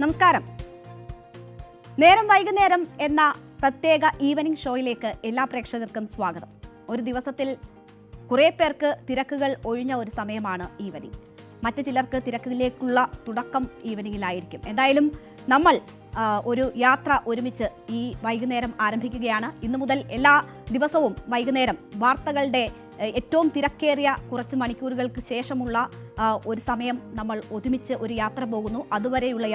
നമസ്കാരം. നേരം വൈകുന്നേരം എന്ന പ്രത്യേക ഈവനിംഗ് ഷോയിലേക്ക് എല്ലാ പ്രേക്ഷകർക്കും സ്വാഗതം. ഒരു ദിവസത്തിൽ കുറേ പേർക്ക് തിരക്കുകൾ ഒഴിഞ്ഞ ഒരു സമയമാണ് ഈവനിംഗ്. മറ്റു ചിലർക്ക് തിരക്കിലേക്കുള്ള തുടക്കം ഈവനിങ്ങിലായിരിക്കും. എന്തായാലും നമ്മൾ ഒരു യാത്ര ഒരുമിച്ച് ഈ വൈകുന്നേരം ആരംഭിക്കുകയാണ്. ഇന്നു മുതൽ എല്ലാ ദിവസവും വൈകുന്നേരം വാർത്തകളുടെ ഏറ്റവും തിരക്കേറിയ കുറച്ച് മണിക്കൂറുകൾക്ക് ശേഷമുള്ള ഒരു സമയം നമ്മൾ ഒരുമിച്ച് ഒരു യാത്ര പോകുന്നു. അതുവരെയുള്ള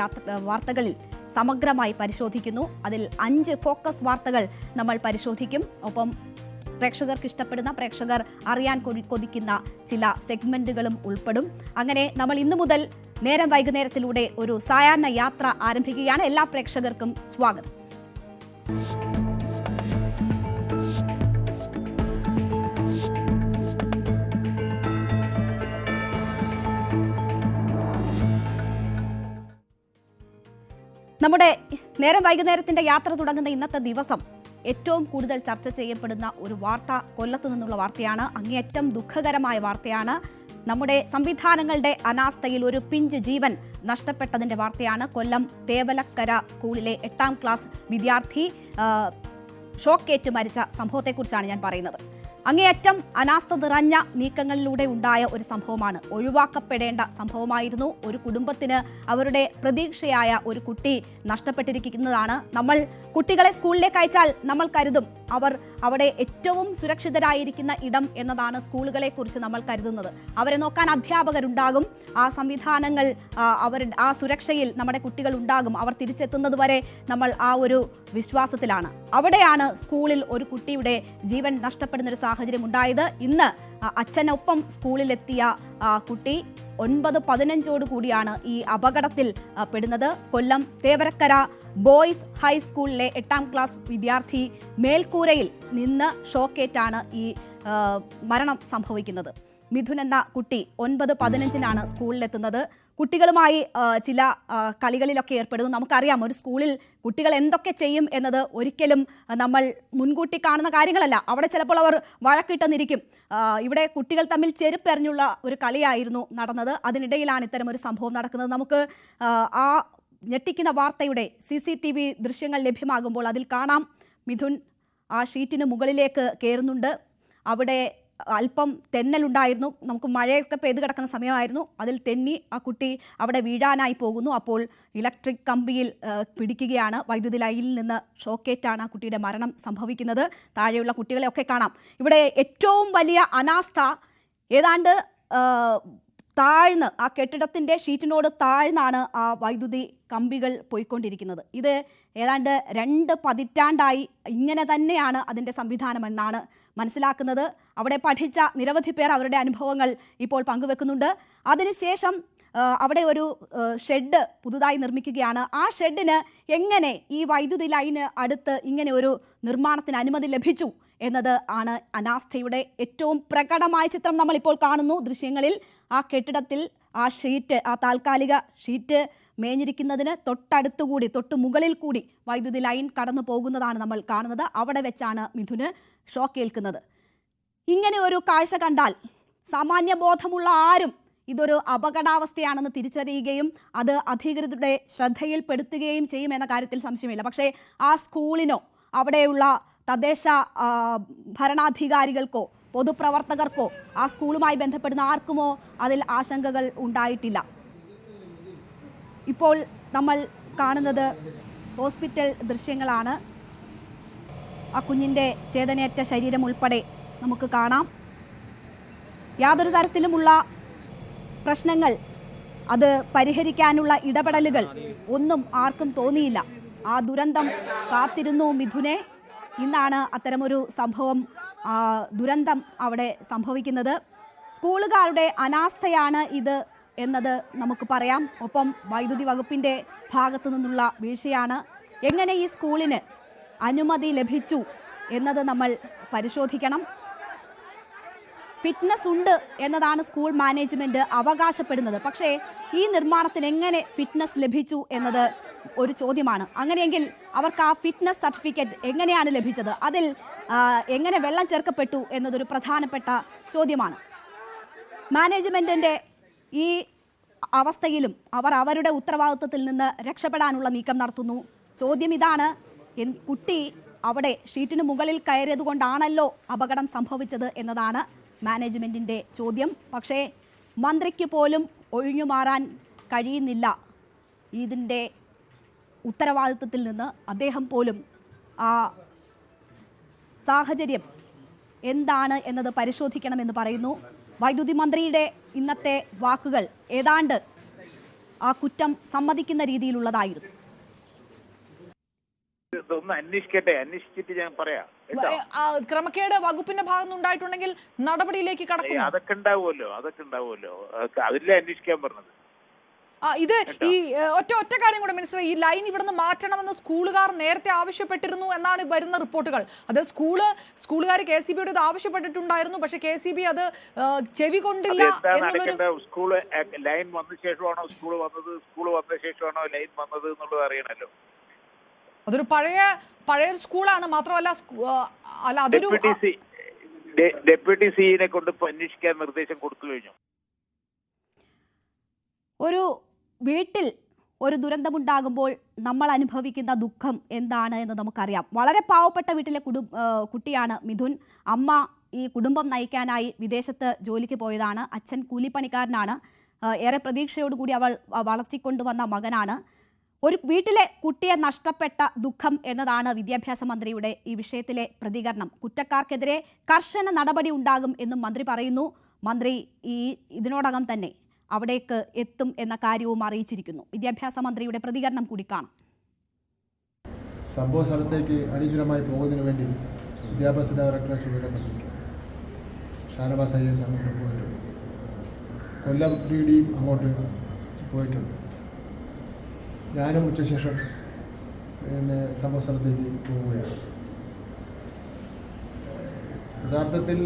വാർത്തകളിൽ സമഗ്രമായി പരിശോധിക്കുന്നു. അതിൽ 5 ഫോക്കസ് വാർത്തകൾ നമ്മൾ പരിശോധിക്കും. ഒപ്പം പ്രേക്ഷകർക്ക് ഇഷ്ടപ്പെടുന്ന, പ്രേക്ഷകർ അറിയാൻ കൊതിക്കുന്ന ചില സെഗ്മെന്റുകളും ഉൾപ്പെടും. അങ്ങനെ നമ്മൾ ഇന്നു മുതൽ നേരം വൈകുന്നേരത്തിലൂടെ ഒരു സായാഹ്ന യാത്ര ആരംഭിക്കുകയാണ്. എല്ലാ പ്രേക്ഷകർക്കും സ്വാഗതം. നമ്മുടെ നേരം വൈകുന്നേരത്തിന്റെ യാത്ര തുടങ്ങുന്ന ഇന്നത്തെ ദിവസം ഏറ്റവും കൂടുതൽ ചർച്ച ചെയ്യപ്പെടുന്ന ഒരു വാർത്ത കൊല്ലത്തു നിന്നുള്ള വാർത്തയാണ്. അങ്ങേയറ്റം ദുഃഖകരമായ വാർത്തയാണ്. നമ്മുടെ സംവിധാനങ്ങളുടെ അനാസ്ഥയിൽ ഒരു പിഞ്ച് ജീവൻ നഷ്ടപ്പെട്ടതിന്റെ വാർത്തയാണ്. കൊല്ലം തേവലക്കര സ്കൂളിലെ 8ാം ക്ലാസ് വിദ്യാർത്ഥി ഷോക്കേറ്റ് മരിച്ച സംഭവത്തെക്കുറിച്ചാണ് ഞാൻ പറയുന്നത്. അങ്ങേയറ്റം അനാസ്ഥ നിറഞ്ഞ നീക്കങ്ങളിലൂടെ ഉണ്ടായ ഒരു സംഭവമാണ്. ഒഴിവാക്കപ്പെടേണ്ട സംഭവമായിരുന്നു. ഒരു കുടുംബത്തിന് അവരുടെ പ്രതീക്ഷയായ ഒരു കുട്ടി നഷ്ടപ്പെട്ടിരിക്കുന്നതാണ്. നമ്മൾ കുട്ടികളെ സ്കൂളിലേക്ക് അയച്ചാൽ നമ്മൾ കരുതും അവർ അവിടെ ഏറ്റവും സുരക്ഷിതരായിരിക്കുന്ന ഇടം എന്നതാണ് സ്കൂളുകളെ കുറിച്ച് നമ്മൾ കരുതുന്നത്. അവരെ നോക്കാൻ അധ്യാപകരുണ്ടാകും, ആ സംവിധാനങ്ങൾ, ആ സുരക്ഷയിൽ നമ്മുടെ കുട്ടികൾ ഉണ്ടാകും. അവർ തിരിച്ചെത്തുന്നത് വരെ നമ്മൾ ആ ഒരു വിശ്വാസത്തിലാണ്. അവിടെയാണ് സ്കൂളിൽ ഒരു കുട്ടിയുടെ ജീവൻ നഷ്ടപ്പെടുന്ന ഒരു സാഹചര്യം ഉണ്ടായത്. ഇന്ന് അച്ഛനൊപ്പം സ്കൂളിലെത്തിയ കുട്ടി 9:15 കൂടിയാണ് ഈ അപകടത്തിൽ പെടുന്നത്. കൊല്ലം തേവരക്കര ബോയ്സ് ഹൈസ്കൂളിലെ 8ാം ക്ലാസ് വിദ്യാർത്ഥി മേൽക്കൂരയിൽ നിന്ന് ഷോക്കേറ്റാണ് ഈ മരണം സംഭവിക്കുന്നത്. മിഥുൻ എന്ന കുട്ടി 9:15 സ്കൂളിലെത്തുന്നത്. കുട്ടികളുമായി ചില കളികളിലൊക്കെ ഏർപ്പെടുന്നു. നമുക്കറിയാം, ഒരു സ്കൂളിൽ കുട്ടികൾ എന്തൊക്കെ ചെയ്യും എന്നത് ഒരിക്കലും നമ്മൾ മുൻകൂട്ടി കാണുന്ന കാര്യങ്ങളല്ല. അവിടെ ചിലപ്പോൾ അവർ വഴക്കിട്ടെന്നിരിക്കും. ഇവിടെ കുട്ടികൾ തമ്മിൽ ചെരുപ്പെറിഞ്ഞുള്ള ഒരു കളിയായിരുന്നു നടന്നത്. അതിനിടയിലാണ് ഇത്തരം ഒരു സംഭവം നടക്കുന്നത്. നമുക്ക് ആ ഞെട്ടിക്കുന്ന വാർത്തയുടെ CCTV ദൃശ്യങ്ങൾ ലഭ്യമാകുമ്പോൾ അതിൽ കാണാം, മിഥുൻ ആ ഷീറ്റിന് മുകളിലേക്ക് കയറുന്നുണ്ട്. അവിടെ അല്പം തെന്നലുണ്ടായിരുന്നു. നമുക്ക് മഴയൊക്കെ പെയ്ത് കിടക്കുന്ന സമയമായിരുന്നു. അതിൽ തെന്നി ആ കുട്ടി അവിടെ വീഴാനായി പോകുന്നു. അപ്പോൾ ഇലക്ട്രിക് കമ്പിയിൽ പിടിക്കുകയാണ്. വൈദ്യുതി ലൈനിൽ നിന്ന് ഷോക്കേറ്റാണ് ആ കുട്ടിയുടെ മരണം സംഭവിക്കുന്നത്. താഴെയുള്ള കുട്ടികളെയൊക്കെ കാണാം. ഇവിടെ ഏറ്റവും വലിയ അനാസ്ഥ ഏതാണ്ട് താഴ്ന്ന്, ആ കെട്ടിടത്തിൻ്റെ ഷീറ്റിനോട് താഴ്ന്നാണ് ആ വൈദ്യുതി കമ്പികൾ പോയിക്കൊണ്ടിരിക്കുന്നത്. ഇത് ഏതാണ്ട് 2 പതിറ്റാണ്ടായി ഇങ്ങനെ തന്നെയാണ് അതിൻ്റെ സംവിധാനമെന്നാണ് മനസ്സിലാക്കുന്നത്. അവിടെ പഠിച്ച നിരവധി പേർ അവരുടെ അനുഭവങ്ങൾ ഇപ്പോൾ പങ്കുവെക്കുന്നുണ്ട്. അതിനുശേഷം അവിടെ ഒരു ഷെഡ് പുതുതായി നിർമ്മിക്കുകയാണ്. ആ ഷെഡിന് എങ്ങനെ ഈ വൈദ്യുതി ലൈന് അടുത്ത് ഇങ്ങനെ ഒരു നിർമ്മാണത്തിന് അനുമതി ലഭിച്ചു എന്നത് ആണ് അനാസ്ഥയുടെ ഏറ്റവും പ്രകടമായ ചിത്രം നമ്മളിപ്പോൾ കാണുന്നു ദൃശ്യങ്ങളിൽ. ആ കെട്ടിടത്തിൽ ആ ഷീറ്റ്, ആ താൽക്കാലിക ഷീറ്റ് മേഞ്ഞിരിക്കുന്നതിന് തൊട്ടടുത്തുകൂടി, തൊട്ട് മുകളിൽ കൂടി വൈദ്യുതി ലൈൻ കടന്നു പോകുന്നതാണ് നമ്മൾ കാണുന്നത്. അവിടെ വെച്ചാണ് മിഥുന് ഷോക്കേൽക്കുന്നത്. ഇങ്ങനെ ഒരു കാഴ്ച കണ്ടാൽ സാമാന്യബോധമുള്ള ആരും ഇതൊരു അപകടാവസ്ഥയാണെന്ന് തിരിച്ചറിയുകയും അത് അധികൃതരുടെ ശ്രദ്ധയിൽപ്പെടുത്തുകയും ചെയ്യുമെന്ന കാര്യത്തിൽ സംശയമില്ല. പക്ഷേ ആ സ്കൂളിനോ അവിടെയുള്ള തദ്ദേശ ഭരണാധികാരികൾക്കോ പൊതുപ്രവർത്തകർക്കോ ആ സ്കൂളുമായി ബന്ധപ്പെടുന്ന ആർക്കുമോ അതിൽ ആശങ്കകൾ ഉണ്ടായിട്ടില്ല. ഇപ്പോൾ നമ്മൾ കാണുന്നത് ഹോസ്പിറ്റൽ ദൃശ്യങ്ങളാണ്. ആ കുഞ്ഞിൻ്റെ ചേതനയേറ്റ ശരീരം ഉൾപ്പെടെ നമുക്ക് കാണാം. യാതൊരു തരത്തിലുമുള്ള പ്രശ്നങ്ങൾ, അത് പരിഹരിക്കാനുള്ള ഇടപെടലുകൾ ഒന്നും ആർക്കും തോന്നിയില്ല. ആ ദുരന്തം കാത്തിരുന്നു മിഥുനെ. ഇന്നാണ് അത്തരമൊരു സംഭവം, ദുരന്തം അവിടെ സംഭവിക്കുന്നത്. സ്കൂളുകാരുടെ അനാസ്ഥയാണ് ഇത് എന്നത് നമുക്ക് പറയാം. ഒപ്പം വൈദ്യുതി വകുപ്പിൻ്റെ ഭാഗത്തു നിന്നുള്ള വീഴ്ചയാണ്. എങ്ങനെ ഈ സ്കൂളിന് അനുമതി ലഭിച്ചു എന്നത് നമ്മൾ പരിശോധിക്കണം. ഫിറ്റ്നസ് ഉണ്ട് എന്നതാണ് സ്കൂൾ മാനേജ്മെൻറ്റ് അവകാശപ്പെടുന്നത്. പക്ഷേ ഈ നിർമ്മാണത്തിന് എങ്ങനെ ഫിറ്റ്നസ് ലഭിച്ചു എന്നത് ഒരു ചോദ്യമാണ്. അങ്ങനെയെങ്കിൽ അവർക്ക് ആ ഫിറ്റ്നസ് സർട്ടിഫിക്കറ്റ് എങ്ങനെയാണ് ലഭിച്ചത്, അതിൽ എങ്ങനെ വെള്ളം ചേർക്കപ്പെട്ടു എന്നതൊരു പ്രധാനപ്പെട്ട ചോദ്യമാണ്. മാനേജ്മെൻറ്റിൻ്റെ ഈ അവസ്ഥയിലും അവർ അവരുടെ ഉത്തരവാദിത്വത്തിൽ നിന്ന് രക്ഷപ്പെടാനുള്ള നീക്കം നടത്തുന്നു. ചോദ്യം ഇതാണ്, കുട്ടി അവിടെ ഷീറ്റിന് മുകളിൽ കയറിയത് കൊണ്ടാണല്ലോ അപകടം സംഭവിച്ചത് എന്നതാണ് മാനേജ്മെന്റിന്റെ ചോദ്യം. പക്ഷേ മന്ത്രിക്ക് പോലും ഒഴിഞ്ഞു മാറാൻ കഴിയുന്നില്ല ഇതിൻ്റെ ഉത്തരവാദിത്വത്തിൽ നിന്ന്. അദ്ദേഹം പോലും ആ സാഹചര്യം എന്താണ് എന്നത് പരിശോധിക്കണമെന്ന് പറയുന്നു. വൈദ്യുതി മന്ത്രിയുടെ ഇന്നത്തെ വാക്കുകൾ ഏതാണ്ട് ആ കുറ്റം സമ്മതിക്കുന്ന രീതിയിലുള്ളതായിരുന്നു. അന്വേഷിച്ചിട്ട് ഞാൻ പറയാം. ക്രമക്കേട് വകുപ്പിന്റെ ഭാഗത്ത് ഉണ്ടായിട്ടുണ്ടെങ്കിൽ നടപടിയിലേക്ക് കടക്കും. അതൊക്കെ ഉണ്ടാവുമല്ലോ. അതിലെ അന്വേഷിക്കാൻ പറഞ്ഞത്. ഇത് ഈ ഒറ്റ കാര്യം കൂടെ മിനിസ്റ്റർ, ഈ ലൈൻ ഇവിടുന്ന് മാറ്റണമെന്ന് സ്കൂളുകാർ നേരത്തെ ആവശ്യപ്പെട്ടിരുന്നു എന്നാണ് വരുന്ന റിപ്പോർട്ടുകൾ. അത് സ്കൂളുകാർ KCB യോട് ഇത് ആവശ്യപ്പെട്ടിട്ടുണ്ടായിരുന്നു. പക്ഷെ KCB അത് ചെവി കൊണ്ടില്ല. സ്കൂൾ ലൈൻ വന്ന ശേഷമാണോ സ്കൂൾ വന്നത്, സ്കൂൾ വന്ന ശേഷമാണോ ലൈൻ വന്നത് എന്നുള്ളത് അറിയണല്ലോ. അതൊരു പഴയ സ്കൂളാണ്. മാത്രമല്ല അതൊരു ഡെപ്യൂട്ടി സിഇനെ കൊണ്ട് അന്വേഷിക്കാൻ നിർദ്ദേശം കൊടുത്തു കഴിഞ്ഞു. ഒരു വീട്ടിൽ ഒരു ദുരന്തമുണ്ടാകുമ്പോൾ നമ്മൾ അനുഭവിക്കുന്ന ദുഃഖം എന്താണ് എന്ന് നമുക്കറിയാം. വളരെ പാവപ്പെട്ട വീട്ടിലെ കുട്ടിയാണ് മിഥുൻ. അമ്മ ഈ കുടുംബം നയിക്കാനായി വിദേശത്ത് ജോലിക്ക് പോയതാണ്. അച്ഛൻ കൂലിപ്പണിക്കാരനാണ്. ഏറെ പ്രതീക്ഷയോടുകൂടി അവൾ വളർത്തിക്കൊണ്ടുവന്ന മകനാണ്. ഒരു വീട്ടിലെ കുട്ടിയെ നഷ്ടപ്പെട്ട ദുഃഖം എന്നതാണ് വിദ്യാഭ്യാസ മന്ത്രിയുടെ ഈ വിഷയത്തിലെ പ്രതികരണം. കുറ്റക്കാർക്കെതിരെ കർശന നടപടി ഉണ്ടാകും എന്നും മന്ത്രി പറയുന്നു. മന്ത്രി ഇതിനോടകം തന്നെ അവിടേക്ക് എത്തും എന്ന കാര്യവും അറിയിച്ചിരിക്കുന്നു. വിദ്യാഭ്യാസ മന്ത്രിയുടെ പ്രതികരണം കൂടി കാണാം. സംഭവ സ്ഥലത്തേക്ക് അടിയന്തരമായി പോകുന്നതിന് വേണ്ടി വിദ്യാഭ്യാസ ഡയറക്ടറെ ചുമതലപ്പെടുത്തിയിട്ടുണ്ട്. ഷാനവാസ് IAS അങ്ങോട്ട് പോയിട്ടുണ്ട്. കൊല്ലം PD അങ്ങോട്ട് പോയിട്ടുണ്ട്. ഞാനും ഉച്ചശേഷം സംഭവ സ്ഥലത്തേക്ക് പോവുകയാണ്. യഥാർത്ഥത്തിൽ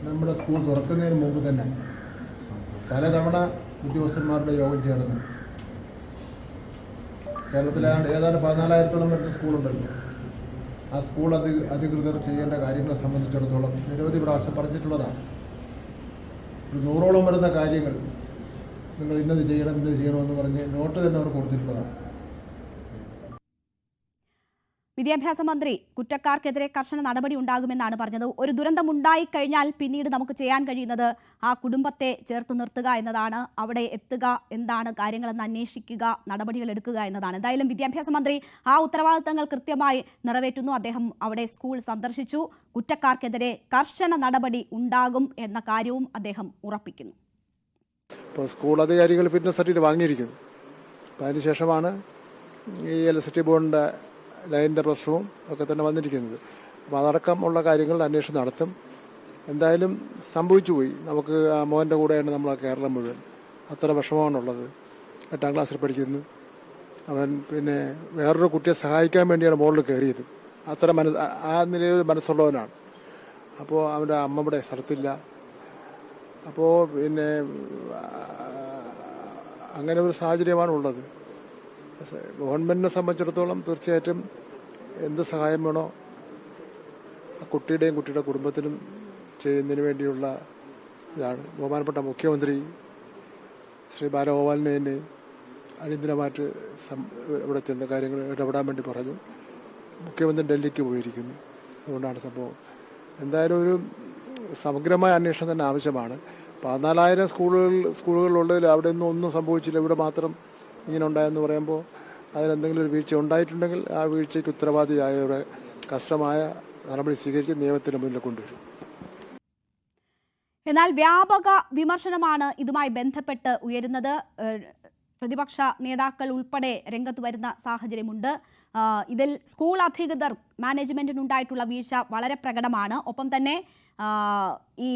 നമ്മുടെ സ്കൂൾ തുറക്കുന്നതിന് മുമ്പ് തന്നെ പലതവണ ഉദ്യോഗസ്ഥന്മാരുടെ യോഗം ചേർന്ന് കേരളത്തിലെ ഏതാണ്ട് 14,000-ഓളം വരുന്ന സ്കൂളുണ്ടല്ലോ. ആ സ്കൂൾ അധികൃതർ ചെയ്യേണ്ട കാര്യങ്ങളെ സംബന്ധിച്ചിടത്തോളം നിരവധി പ്രാവശ്യം പറഞ്ഞിട്ടുള്ളതാണ്. ഒരു 100ഓളം വരുന്ന കാര്യങ്ങൾ നിങ്ങൾ ഇന്നത് ചെയ്യണമെന്ന് പറഞ്ഞ് നോട്ട് തന്നെ അവർ കൊടുത്തിട്ടുള്ളതാണ്. വിദ്യാഭ്യാസ മന്ത്രി കുറ്റക്കാർക്കെതിരെ കർശന നടപടി ഉണ്ടാകുമെന്നാണ് പറഞ്ഞത്. ഒരു ദുരന്തം ഉണ്ടായിക്കഴിഞ്ഞാൽ പിന്നീട് നമുക്ക് ചെയ്യാൻ കഴിയുന്നത് ആ കുടുംബത്തെ ചേർത്ത് നിർത്തുക എന്നതാണ്. അവിടെ എത്തുക, എന്താണ് കാര്യങ്ങളെന്ന് അന്വേഷിക്കുക, നടപടികൾ എടുക്കുക എന്നതാണ്. എന്തായാലും വിദ്യാഭ്യാസ മന്ത്രി ആ ഉത്തരവാദിത്തങ്ങൾ കൃത്യമായി നിറവേറ്റുന്നു. അദ്ദേഹം അവിടെ സ്കൂൾ സന്ദർശിച്ചു. കുറ്റക്കാർക്കെതിരെ കർശന നടപടി ഉണ്ടാകും എന്ന കാര്യവും അദ്ദേഹം ഉറപ്പിക്കുന്നു. ഇപ്പോൾ സ്കൂൾ അധികാരികൾ ഫിറ്റ്നസ് സർട്ടിഫിക്കറ്റ് വാങ്ങിയിരിക്കുന്നു. അതിനുശേഷമാണ് ഈ ഇലക്ട്രിസിറ്റി ബോർഡിൻ്റെ ലൈനിൻ്റെ പ്രശ്നവും ഒക്കെ തന്നെ വന്നിരിക്കുന്നത്. അപ്പോൾ അതടക്കമുള്ള കാര്യങ്ങൾ അന്വേഷണം നടത്തും. എന്തായാലും സംഭവിച്ചു പോയി. നമുക്ക് ആ മോൻ്റെ കൂടെയാണ് നമ്മൾ ആ കേരളം മുഴുവൻ. അത്ര വിഷമമാണുള്ളത്. 8ാം ക്ലാസ്സിൽ പഠിക്കുന്നു. അവൻ പിന്നെ വേറൊരു കുട്ടിയെ സഹായിക്കാൻ വേണ്ടിയാണ് മുകളിൽ കയറിയത്. അത്ര ആ നിലയിൽ മനസ്സുള്ളവനാണ്. അപ്പോൾ അവൻ്റെ അമ്മയുടെ സ്ഥലത്തില്ല. അപ്പോൾ പിന്നെ അങ്ങനെ ഒരു സാഹചര്യമാണ് ഉള്ളത്. ഗവൺമെൻറ്റിനെ സംബന്ധിച്ചിടത്തോളം തീർച്ചയായിട്ടും എന്ത് സഹായം വേണോ ആ കുട്ടിയുടെയും കുട്ടിയുടെ കുടുംബത്തിനും ചെയ്യുന്നതിന് വേണ്ടിയുള്ള ഇതാണ്. ബഹുമാനപ്പെട്ട മുഖ്യമന്ത്രി ശ്രീ ബാലഗോപാലിനെ തന്നെ അടിയന്തരമായിട്ട് ഇവിടെ ചെന്ന കാര്യങ്ങൾ ഇടപെടാൻ വേണ്ടി പറഞ്ഞു. മുഖ്യമന്ത്രി ഡൽഹിക്ക് പോയിരിക്കുന്നു. അതുകൊണ്ടാണ് സംഭവം. എന്തായാലും ഒരു സമഗ്രമായ അന്വേഷണം തന്നെ ആവശ്യമാണ്. 14,000 സ്കൂളുകളുള്ളതിൽ അവിടെ ഒന്നും സംഭവിച്ചില്ല. ഇവിടെ മാത്രം ഇങ്ങനെ ഉണ്ടായെന്ന് പറയുമ്പോൾ അതിലെന്തെങ്കിലും ഒരു വീഴ്ച ഉണ്ടായിട്ടുണ്ടെങ്കിൽ ആ വീഴ്ചയ്ക്ക് ഉത്തരവാദിയായവരെ കർശനമായ നടപടി സ്വീകരിച്ച് നിയമത്തിന് മുന്നിൽ കൊണ്ടുവരും. എന്നാൽ വ്യാപക വിമർശനമാണ് ഇതുമായി ബന്ധപ്പെട്ട് ഉയരുന്നത്. പ്രതിപക്ഷ നേതാക്കൾ ഉൾപ്പെടെ രംഗത്ത് വരുന്ന സാഹചര്യമുണ്ട്. ഇതിൽ സ്കൂൾ അധികൃതർ മാനേജ്മെന്റിനുണ്ടായിട്ടുള്ള വീഴ്ച വളരെ പ്രകടമാണ്. ഒപ്പം തന്നെ ഈ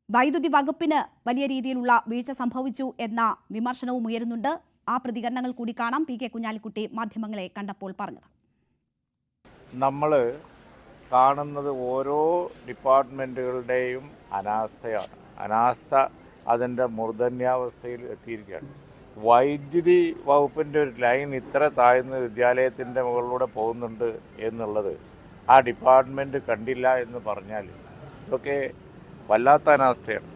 വൈദ്യുതി വകുപ്പിന് വലിയ രീതിയിലുള്ള വീഴ്ച സംഭവിച്ചു എന്ന വിമർശനവും ഉയരുന്നുണ്ട്. ആ പ്രതികരണങ്ങൾ കൂടി കാണാം. PK കുഞ്ഞാലിക്കുട്ടി മാധ്യമങ്ങളെ കണ്ടപ്പോൾ പറഞ്ഞത്. നമ്മൾ കാണുന്നത് ഓരോ ഡിപ്പാർട്ട്മെൻറ്റുകളുടെയും അനാസ്ഥയാണ്. അനാസ്ഥ അതിൻ്റെ മൂർധന്യാവസ്ഥയിൽ എത്തിയിരിക്കുകയാണ്. വൈദ്യുതി വകുപ്പിൻ്റെ ഒരു ലൈൻ ഇത്ര താഴ്ന്ന വിദ്യാലയത്തിൻ്റെ മുകളിലൂടെ പോകുന്നുണ്ട് എന്നുള്ളത് ആ ഡിപ്പാർട്ട്മെൻറ്റ് കണ്ടില്ല എന്ന് പറഞ്ഞാൽ ഇതൊക്കെ വല്ലാത്ത അനാസ്ഥയാണ്.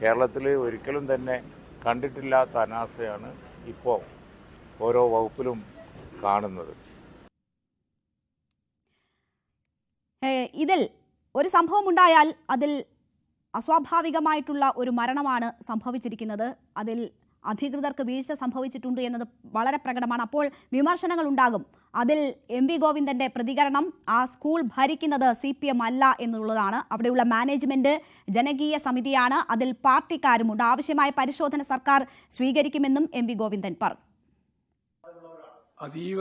കേരളത്തിൽ ഒരിക്കലും തന്നെ കണ്ടിട്ടില്ലാത്ത അനാസ്ഥയാണ് ഇപ്പോൾ ഓരോ വകുപ്പിലും കാണുന്നത്. ഇതിൽ ഒരു സംഭവം ഉണ്ടായാൽ അതിൽ അസ്വാഭാവികമായിട്ടുള്ള ഒരു മരണമാണ് സംഭവിച്ചിരിക്കുന്നത്. അതിൽ അധികൃതർക്ക് വീഴ്ച സംഭവിച്ചിട്ടുണ്ട് എന്നത് വളരെ പ്രകടമാണ്. അപ്പോൾ വിമർശനങ്ങൾ ഉണ്ടാകും. അതിൽ എം വി ഗോവിന്ദന്റെ പ്രതികരണം ആ സ്കൂൾ ഭരിക്കുന്നത് CPM അല്ല എന്നുള്ളതാണ്. അവിടെയുള്ള മാനേജ്മെന്റ് ജനകീയ സമിതിയാണ്, അതിൽ പാർട്ടിക്കാരുമുണ്ട്. ആവശ്യമായ പരിശോധന സർക്കാർ സ്വീകരിക്കുമെന്നും എം വി ഗോവിന്ദൻ പറഞ്ഞു. അതീവ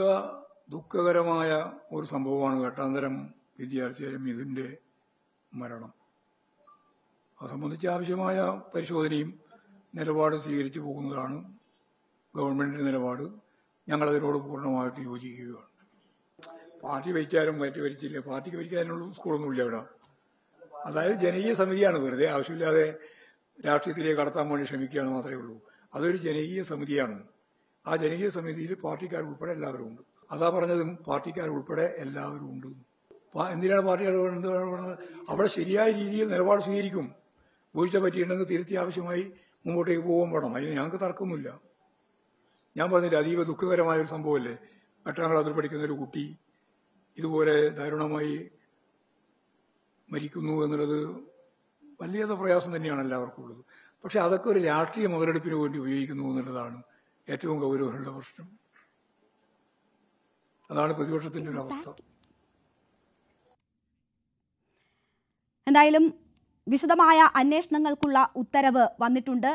ദുഃഖകരമായ ഒരു സംഭവമാണ് ഘട്ടാന്തരം വിദ്യാർത്ഥിയായ മിഥുന്റെ മരണം. അത് സംബന്ധിച്ച് ആവശ്യമായ പരിശോധനയും നിലപാട് സ്വീകരിച്ചു പോകുന്നതാണ് ഗവൺമെന്റിന്റെ നിലപാട്. ഞങ്ങളതിനോട് പൂർണ്ണമായിട്ട് യോജിക്കുകയാണ്. പാർട്ടി ഭരിച്ചാലും ഭരിച്ചില്ല, പാർട്ടിക്ക് ഭരിക്കാനുള്ള സ്കൂളൊന്നുമില്ല ഇവിടെ. അതായത് ജനകീയ സമിതിയാണ്, വെറുതെ ആവശ്യമില്ലാതെ രാഷ്ട്രീയത്തിലേക്ക് കടത്താൻ വേണ്ടി ശ്രമിക്കുകയാണ് മാത്രമേ ഉള്ളൂ. അതൊരു ജനകീയ സമിതിയാണ്. ആ ജനകീയ സമിതിയിൽ പാർട്ടിക്കാർ ഉൾപ്പെടെ എല്ലാവരും ഉണ്ട്. അതാ പറഞ്ഞതും പാർട്ടിക്കാർ ഉൾപ്പെടെ എല്ലാവരും ഉണ്ട്. എന്തിനാണ് പാർട്ടിക്കാർ അവിടെ ശരിയായ രീതിയിൽ നിലപാട് സ്വീകരിക്കും. വീഴ്ച പറ്റിയിട്ടുണ്ടെങ്കിൽ തിരുത്തി ആവശ്യമായി മുമ്പോട്ടേക്ക് പോകാൻ വേണം. അതിന് ഞങ്ങൾക്ക് തർക്കമൊന്നുമില്ല. ഞാൻ പറഞ്ഞില്ല, അതീവ ദുഃഖകരമായ ഒരു സംഭവമല്ലേ. 8ാം ക്ലാസ്സിൽ പഠിക്കുന്ന ഒരു കുട്ടി ഇതുപോലെ ദാരുണമായി മരിക്കുന്നു എന്നുള്ളത് വലിയ പ്രയാസം തന്നെയാണ് എല്ലാവർക്കും ഉള്ളത്. പക്ഷെ അതൊക്കെ ഒരു രാഷ്ട്രീയ മുതലെടുപ്പിന് വേണ്ടി ഉപയോഗിക്കുന്നു എന്നുള്ളതാണ് ഏറ്റവും ഗൗരവമുള്ള പ്രശ്നം. അതാണ് പ്രതിപക്ഷത്തിന്റെ ഒരു അവസ്ഥ. എന്തായാലും വിശദമായ അന്വേഷണങ്ങൾക്കുള്ള ഉത്തരവ് വന്നിട്ടുണ്ട്.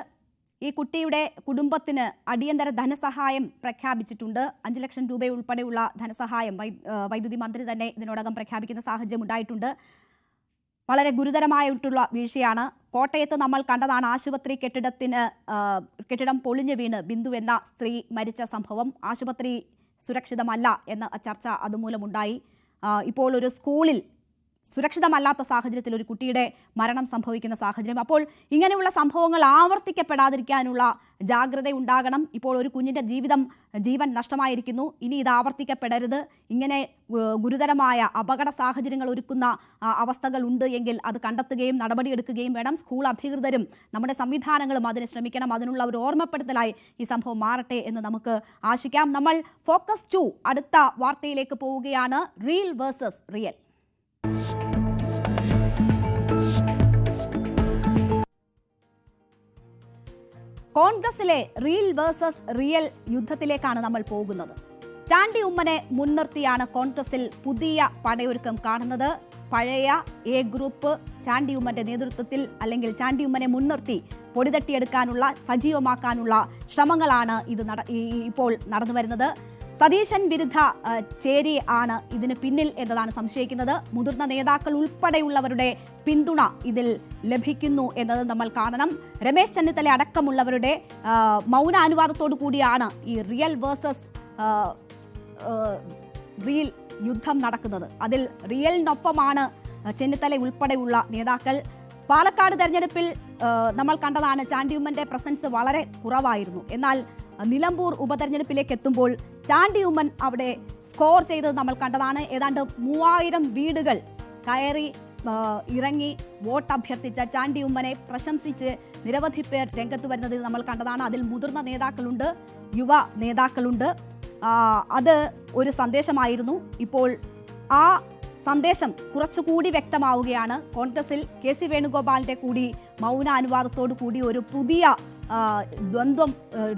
ഈ കുട്ടിയുടെ കുടുംബത്തിന് അടിയന്തര ധനസഹായം പ്രഖ്യാപിച്ചിട്ടുണ്ട്. 5 ലക്ഷം രൂപ ഉൾപ്പെടെയുള്ള ധനസഹായം വൈദ്യുതി മന്ത്രി തന്നെ ഇതിനോടകം പ്രഖ്യാപിക്കുന്ന സാഹചര്യം ഉണ്ടായിട്ടുണ്ട്. വളരെ ഗുരുതരമായിട്ടുള്ള വീഴ്ചയാണ്. കോട്ടയത്ത് നമ്മൾ കണ്ടതാണ് ആശുപത്രി കെട്ടിടം പൊളിഞ്ഞു വീണ് ബിന്ദു എന്ന സ്ത്രീ മരിച്ച സംഭവം. ആശുപത്രി സുരക്ഷിതമല്ല എന്ന ചർച്ച അതുമൂലമുണ്ടായി. ഇപ്പോൾ ഒരു സ്കൂളിൽ സുരക്ഷിതമല്ലാത്ത സാഹചര്യത്തിൽ ഒരു കുട്ടിയുടെ മരണം സംഭവിക്കുന്ന സാഹചര്യം. അപ്പോൾ ഇങ്ങനെയുള്ള സംഭവങ്ങൾ ആവർത്തിക്കപ്പെടാതിരിക്കാനുള്ള ജാഗ്രത ഉണ്ടാകണം. ഇപ്പോൾ ഒരു കുഞ്ഞിൻ്റെ ജീവൻ നഷ്ടമായിരിക്കുന്നു. ഇനി ഇത് ആവർത്തിക്കപ്പെടരുത്. ഇങ്ങനെ ഗുരുതരമായ അപകട സാഹചര്യങ്ങൾ ഒരുക്കുന്ന അവസ്ഥകൾ ഉണ്ട് എങ്കിൽ അത് കണ്ടെത്തുകയും നടപടിയെടുക്കുകയും വേണം. സ്കൂൾ അധികൃതരും നമ്മുടെ സംവിധാനങ്ങളും അതിന് ശ്രമിക്കണം. അതിനുള്ള ഒരു ഓർമ്മപ്പെടുത്തലായി ഈ സംഭവം മാറട്ടെ എന്ന് നമുക്ക് ആശിക്കാം. നമ്മൾ ഫോക്കസ് 2 അടുത്ത വാർത്തയിലേക്ക് പോവുകയാണ്. Real versus real. കോൺഗ്രസിലെ റിയൽ വേഴ്സസ് റിയൽ യുദ്ധത്തിലേക്കാണ് നമ്മൾ പോകുന്നത്. ചാണ്ടി ഉമ്മനെ മുൻനിർത്തിയാണ് കോൺഗ്രസിൽ പുതിയ പടയൊരുക്കം കാണുന്നത്. പഴയ എ ഗ്രൂപ്പ് ചാണ്ടി ഉമ്മന്റെ നേതൃത്വത്തിൽ അല്ലെങ്കിൽ ചാണ്ടി ഉമ്മനെ മുൻനിർത്തി പൊടിതട്ടിയെടുക്കാനുള്ള സജീവമാക്കാനുള്ള ശ്രമങ്ങളാണ് ഇപ്പോൾ നടന്നു വരുന്നത്. സതീശൻ വിരുദ്ധ ചേരി ആണ് ഇതിന് പിന്നിൽ എന്നതാണ് സംശയിക്കുന്നത്. മുതിർന്ന നേതാക്കൾ ഉൾപ്പെടെയുള്ളവരുടെ പിന്തുണ ഇതിൽ ലഭിക്കുന്നു എന്നത് നമ്മൾ കാണണം. രമേശ് ചെന്നിത്തല അടക്കമുള്ളവരുടെ മൗനാനുവാദത്തോടു കൂടിയാണ് ഈ റിയൽ വേഴ്സസ് റിയൽ യുദ്ധം നടക്കുന്നത്. അതിൽ റിയലിനൊപ്പമാണ് ചെന്നിത്തല ഉൾപ്പെടെയുള്ള നേതാക്കൾ. പാലക്കാട് തെരഞ്ഞെടുപ്പിൽ നമ്മൾ കണ്ടതാണ് ചാണ്ടി ഉമ്മന്റെ പ്രസൻസ് വളരെ കുറവായിരുന്നു. എന്നാൽ നിലമ്പൂർ ഉപതെരഞ്ഞെടുപ്പിലേക്ക് എത്തുമ്പോൾ ചാണ്ടി ഉമ്മൻ അവിടെ സ്കോർ ചെയ്തത് നമ്മൾ കണ്ടതാണ്. ഏതാണ്ട് 3000 വീടുകൾ കയറി ഇറങ്ങി വോട്ട് അഭ്യർത്ഥിച്ച ചാണ്ടി ഉമ്മനെ പ്രശംസിച്ച് നിരവധി പേർ രംഗത്ത് വരുന്നത് നമ്മൾ കണ്ടതാണ്. അതിൽ മുതിർന്ന നേതാക്കളുണ്ട്, യുവ നേതാക്കളുണ്ട്. അത് ഒരു സന്ദേശമായിരുന്നു. ഇപ്പോൾ ആ സന്ദേശം കുറച്ചുകൂടി വ്യക്തമാവുകയാണ്. കോൺഗ്രസിൽ KC വേണുഗോപാലിന്റെ കൂടി മൗനാനുവാദത്തോടു കൂടി ഒരു പുതിയ ദ്വന്ദ്വം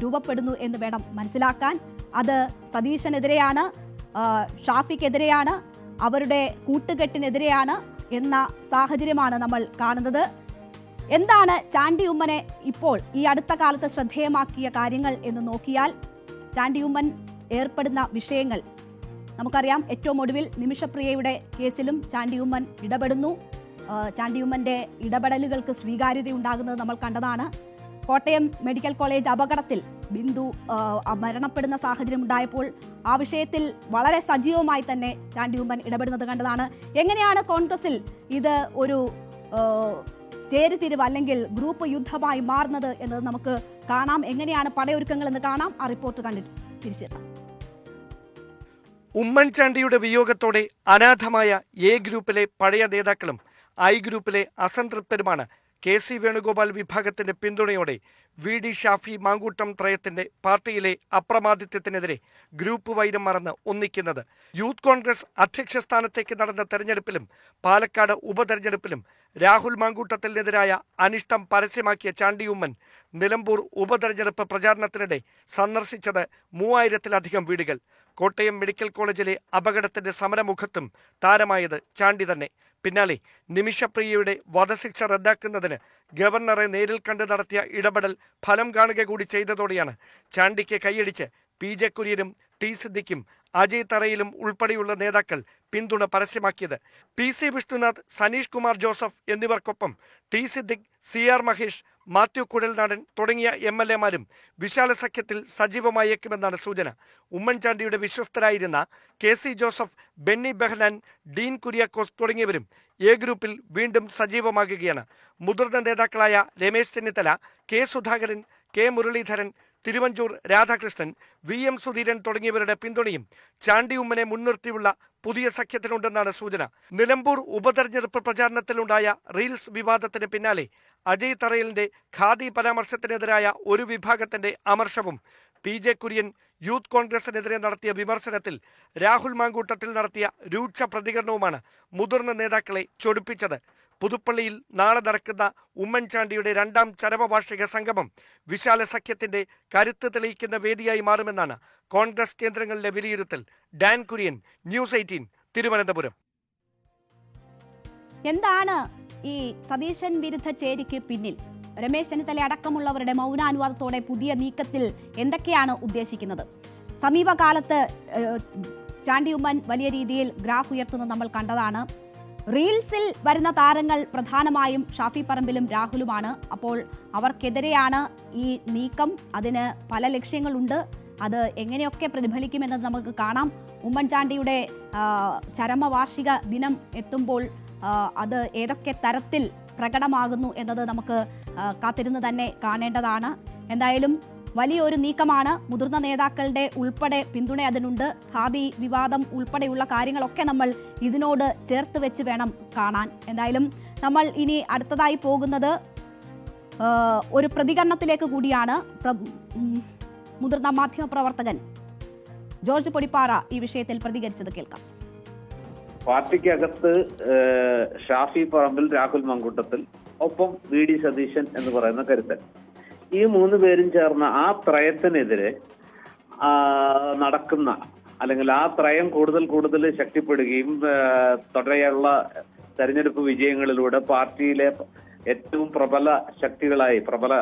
രൂപപ്പെടുന്നു എന്ന് വേണം മനസ്സിലാക്കാൻ. അത് സതീശനെതിരെയാണ്, ഷാഫിക്കെതിരെയാണ്, അവരുടെ കൂട്ടുകെട്ടിനെതിരെയാണ് എന്ന സാഹചര്യമാണ് നമ്മൾ കാണുന്നത്. എന്താണ് ചാണ്ടി ഉമ്മനെ ഇപ്പോൾ ഈ അടുത്ത കാലത്ത് ശ്രദ്ധേയമാക്കിയ കാര്യങ്ങൾ എന്ന് നോക്കിയാൽ, ചാണ്ടി ഉമ്മൻ ഏർപ്പെടുന്ന വിഷയങ്ങൾ നമുക്കറിയാം. ഏറ്റവും ഒടുവിൽ നിമിഷപ്രിയയുടെ കേസിലും ചാണ്ടി ഉമ്മൻ ഇടപെടുന്നു. ചാണ്ടി ഉമ്മന്റെ ഇടപെടലുകൾക്ക് സ്വീകാര്യത ഉണ്ടാകുന്നത് നമ്മൾ കണ്ടതാണ്. കോട്ടയം മെഡിക്കൽ കോളേജ് അപകടത്തിൽ ബിന്ദു മരണപ്പെടുന്ന സാഹചര്യം ഉണ്ടായപ്പോൾ ആ വിഷയത്തിൽ വളരെ സജീവമായി തന്നെ ചാണ്ടി ഉമ്മൻ ഇടപെടുന്നത് കണ്ടതാണ്. എങ്ങനെയാണ് കോൺഗ്രസിൽ ഇത് ഒരു ചേരിതിരിവ് അല്ലെങ്കിൽ ഗ്രൂപ്പ് യുദ്ധമായി മാറുന്നത് എന്നത് നമുക്ക് കാണാം. എങ്ങനെയാണ് പടയൊരുക്കങ്ങൾ എന്ന് കാണാം. ആ റിപ്പോർട്ട് കണ്ടിട്ട് തിരിച്ചെത്താം. ഉമ്മൻചാണ്ടിയുടെ വിയോഗത്തോടെ അനാഥമായ എ ഗ്രൂപ്പിലെ പഴയ നേതാക്കളും ഐ ഗ്രൂപ്പിലെ അസംതൃപ്തരുമാണ് KC വേണുഗോപാൽ വിഭാഗത്തിന്റെ പിന്തുണയോടെ VD ഷാഫി മാങ്കൂട്ടം ത്രയത്തിന്റെ പാർട്ടിയിലെ അപ്രമാദിത്വത്തിനെതിരെ ഗ്രൂപ്പ് വൈരം മറന്ന് ഒന്നിക്കുന്നത്. യൂത്ത് കോൺഗ്രസ് അധ്യക്ഷ സ്ഥാനത്തേക്ക് നടന്ന തെരഞ്ഞെടുപ്പിലും പാലക്കാട് ഉപതെരഞ്ഞെടുപ്പിലും രാഹുൽ മാങ്കൂട്ടത്തിനെതിരായ അനിഷ്ടം പരസ്യമാക്കിയ ചാണ്ടി ഉമ്മൻ നിലമ്പൂർ ഉപതെരഞ്ഞെടുപ്പ് പ്രചാരണത്തിനിടെ സന്ദർശിച്ചത് 3000-ലധികം വീടുകൾ. കോട്ടയം മെഡിക്കൽ കോളേജിലെ അപകടത്തിന്റെ സമരമുഖത്തും താരമായത് ചാണ്ടി തന്നെ. പിന്നാലെ നിമിഷപ്രിയയുടെ വധശിക്ഷ റദ്ദാക്കുന്നതിന് ഗവർണറെ നേരിൽ കണ്ട് നടത്തിയ ഇടപെടൽ ഫലം കാണുക കൂടി ചെയ്തതോടെയാണ് ചാണ്ടിക്ക് കൈയടിച്ച് PJ കുര്യനും T സിദ്ദിഖും അജയ് തറയിലും ഉൾപ്പെടെയുള്ള നേതാക്കൾ പിന്തുണ പരസ്യമാക്കിയത്. PC വിഷ്ണുനാഥ്, സനീഷ് കുമാർ ജോസഫ് എന്നിവർക്കൊപ്പം T സിദ്ദിഖ്, CR മഹേഷ്, മാത്യു കുഴൽനാടൻ തുടങ്ങിയ MLA-മാരും വിശാല സഖ്യത്തിൽ സജീവമായേക്കുമെന്നാണ് സൂചന. ഉമ്മൻചാണ്ടിയുടെ വിശ്വസ്തരായിരുന്ന KC ജോസഫ്, ബെന്നി ബെഹനാൻ, ഡീൻ കുര്യാക്കോസ് തുടങ്ങിയവരും A ഗ്രൂപ്പിൽ വീണ്ടും സജീവമാകുകയാണ്. മുതിർന്ന നേതാക്കളായ Ramesh Chennithala, K Sudhakaran, K Muraleedharan, Thiruvanchoor Radhakrishnan, VM Sudheeran തുടങ്ങിയവരുടെ പിന്തുണയും ചാണ്ടി ഉമ്മനെ മുൻനിർത്തിയുള്ള പുതിയ സഖ്യത്തിനുണ്ടെന്നാണ് സൂചന. നിലമ്പൂർ ഉപതെരഞ്ഞെടുപ്പ് പ്രചാരണത്തിലുണ്ടായ റീൽസ് വിവാദത്തിന് പിന്നാലെ അജയ് തറയലിന്റെ ഖാദി പരാമർശത്തിനെതിരായ ഒരു വിഭാഗത്തിന്റെ അമർഷവും PJ കുര്യൻ യൂത്ത് കോൺഗ്രസിനെതിരെ നടത്തിയ വിമർശനത്തിൽ രാഹുൽ മാങ്കൂട്ടത്തിൽ നടത്തിയ രൂക്ഷ പ്രതികരണവുമാണ് മുതിർന്ന നേതാക്കളെ ചൊടിപ്പിച്ചത്. പുതുപ്പള്ളിയിൽ നാളെ നടക്കുന്ന ഉമ്മൻചാണ്ടിയുടെ 2ാം ചരമവാർഷിക സംഗമം വിശാല സഖ്യത്തിന്റെ കരുത്ത് തെളിയിക്കുന്ന വേദിയായി മാറുമെന്നാണ് കോൺഗ്രസ് കേന്ദ്രങ്ങളിലെ വിലയിരുത്തൽ. Dan Kurian, News 18, Thiruvananthapuram. എന്താണ് ഈ സതീശൻ വിരുദ്ധ ചേരിക്ക് പിന്നിൽ? രമേശ് ചെന്നിത്തല അടക്കമുള്ളവരുടെ മൗനാനുവാദത്തോടെ പുതിയ നീക്കത്തിൽ എന്തൊക്കെയാണ് ഉദ്ദേശിക്കുന്നത്? സമീപകാലത്ത് ചാണ്ടി ഉമ്മൻ വലിയ രീതിയിൽ ഗ്രാഫ് ഉയർത്തുന്നത് നമ്മൾ കണ്ടതാണ്. റീൽസിൽ വരുന്ന താരങ്ങൾ പ്രധാനമായും ഷാഫി പറമ്പിലും രാഹുലുമാണ്. അപ്പോൾ അവർക്കെതിരെയാണ് ഈ നീക്കം. അതിന് പല ലക്ഷ്യങ്ങളുണ്ട്. അത് എങ്ങനെയൊക്കെ പ്രതിഫലിക്കുമെന്നത് നമുക്ക് കാണാം. ഉമ്മൻചാണ്ടിയുടെ ചരമവാർഷിക ദിനം എത്തുമ്പോൾ അത് ഏതൊക്കെ തരത്തിൽ പ്രകടമാകുന്നു എന്നത് നമുക്ക് കാത്തിരുന്ന് തന്നെ കാണേണ്ടതാണ്. എന്തായാലും വലിയൊരു നീക്കമാണ്. മുതിർന്ന നേതാക്കളുടെ ഉൾപ്പെടെ പിന്തുണ അതിനുണ്ട്. ഖാദി വിവാദം ഉൾപ്പെടെയുള്ള കാര്യങ്ങളൊക്കെ നമ്മൾ ഇതിനോട് ചേർത്ത് വെച്ച് വേണം കാണാൻ. എന്തായാലും നമ്മൾ ഇനി അടുത്തതായി പോകുന്നത് ഒരു പ്രതികരണത്തിലേക്ക് കൂടിയാണ്. മുതിർന്ന മാധ്യമപ്രവർത്തകൻ ജോർജ് പൊടിപ്പാറ ഈ വിഷയത്തിൽ പ്രതികരിച്ചത് കേൾക്കാം. പാർട്ടിക്കകത്ത് ഷാഫി പറമ്പിൽ, രാഹുൽ മാങ്കൂട്ടത്തിൽ, ഒപ്പം VD സതീശൻ എന്ന് പറയുന്ന കരുത്തൻ, ഈ 3 പേരും ചേർന്ന ആ ത്രയത്തിനെതിരെ നടക്കുന്ന, അല്ലെങ്കിൽ ആ ത്രയം കൂടുതൽ ശക്തിപ്പെടുകയും തുടരെയുള്ള തെരഞ്ഞെടുപ്പ് വിജയങ്ങളിലൂടെ പാർട്ടിയിലെ ഏറ്റവും പ്രബല ശക്തികളായി, പ്രബല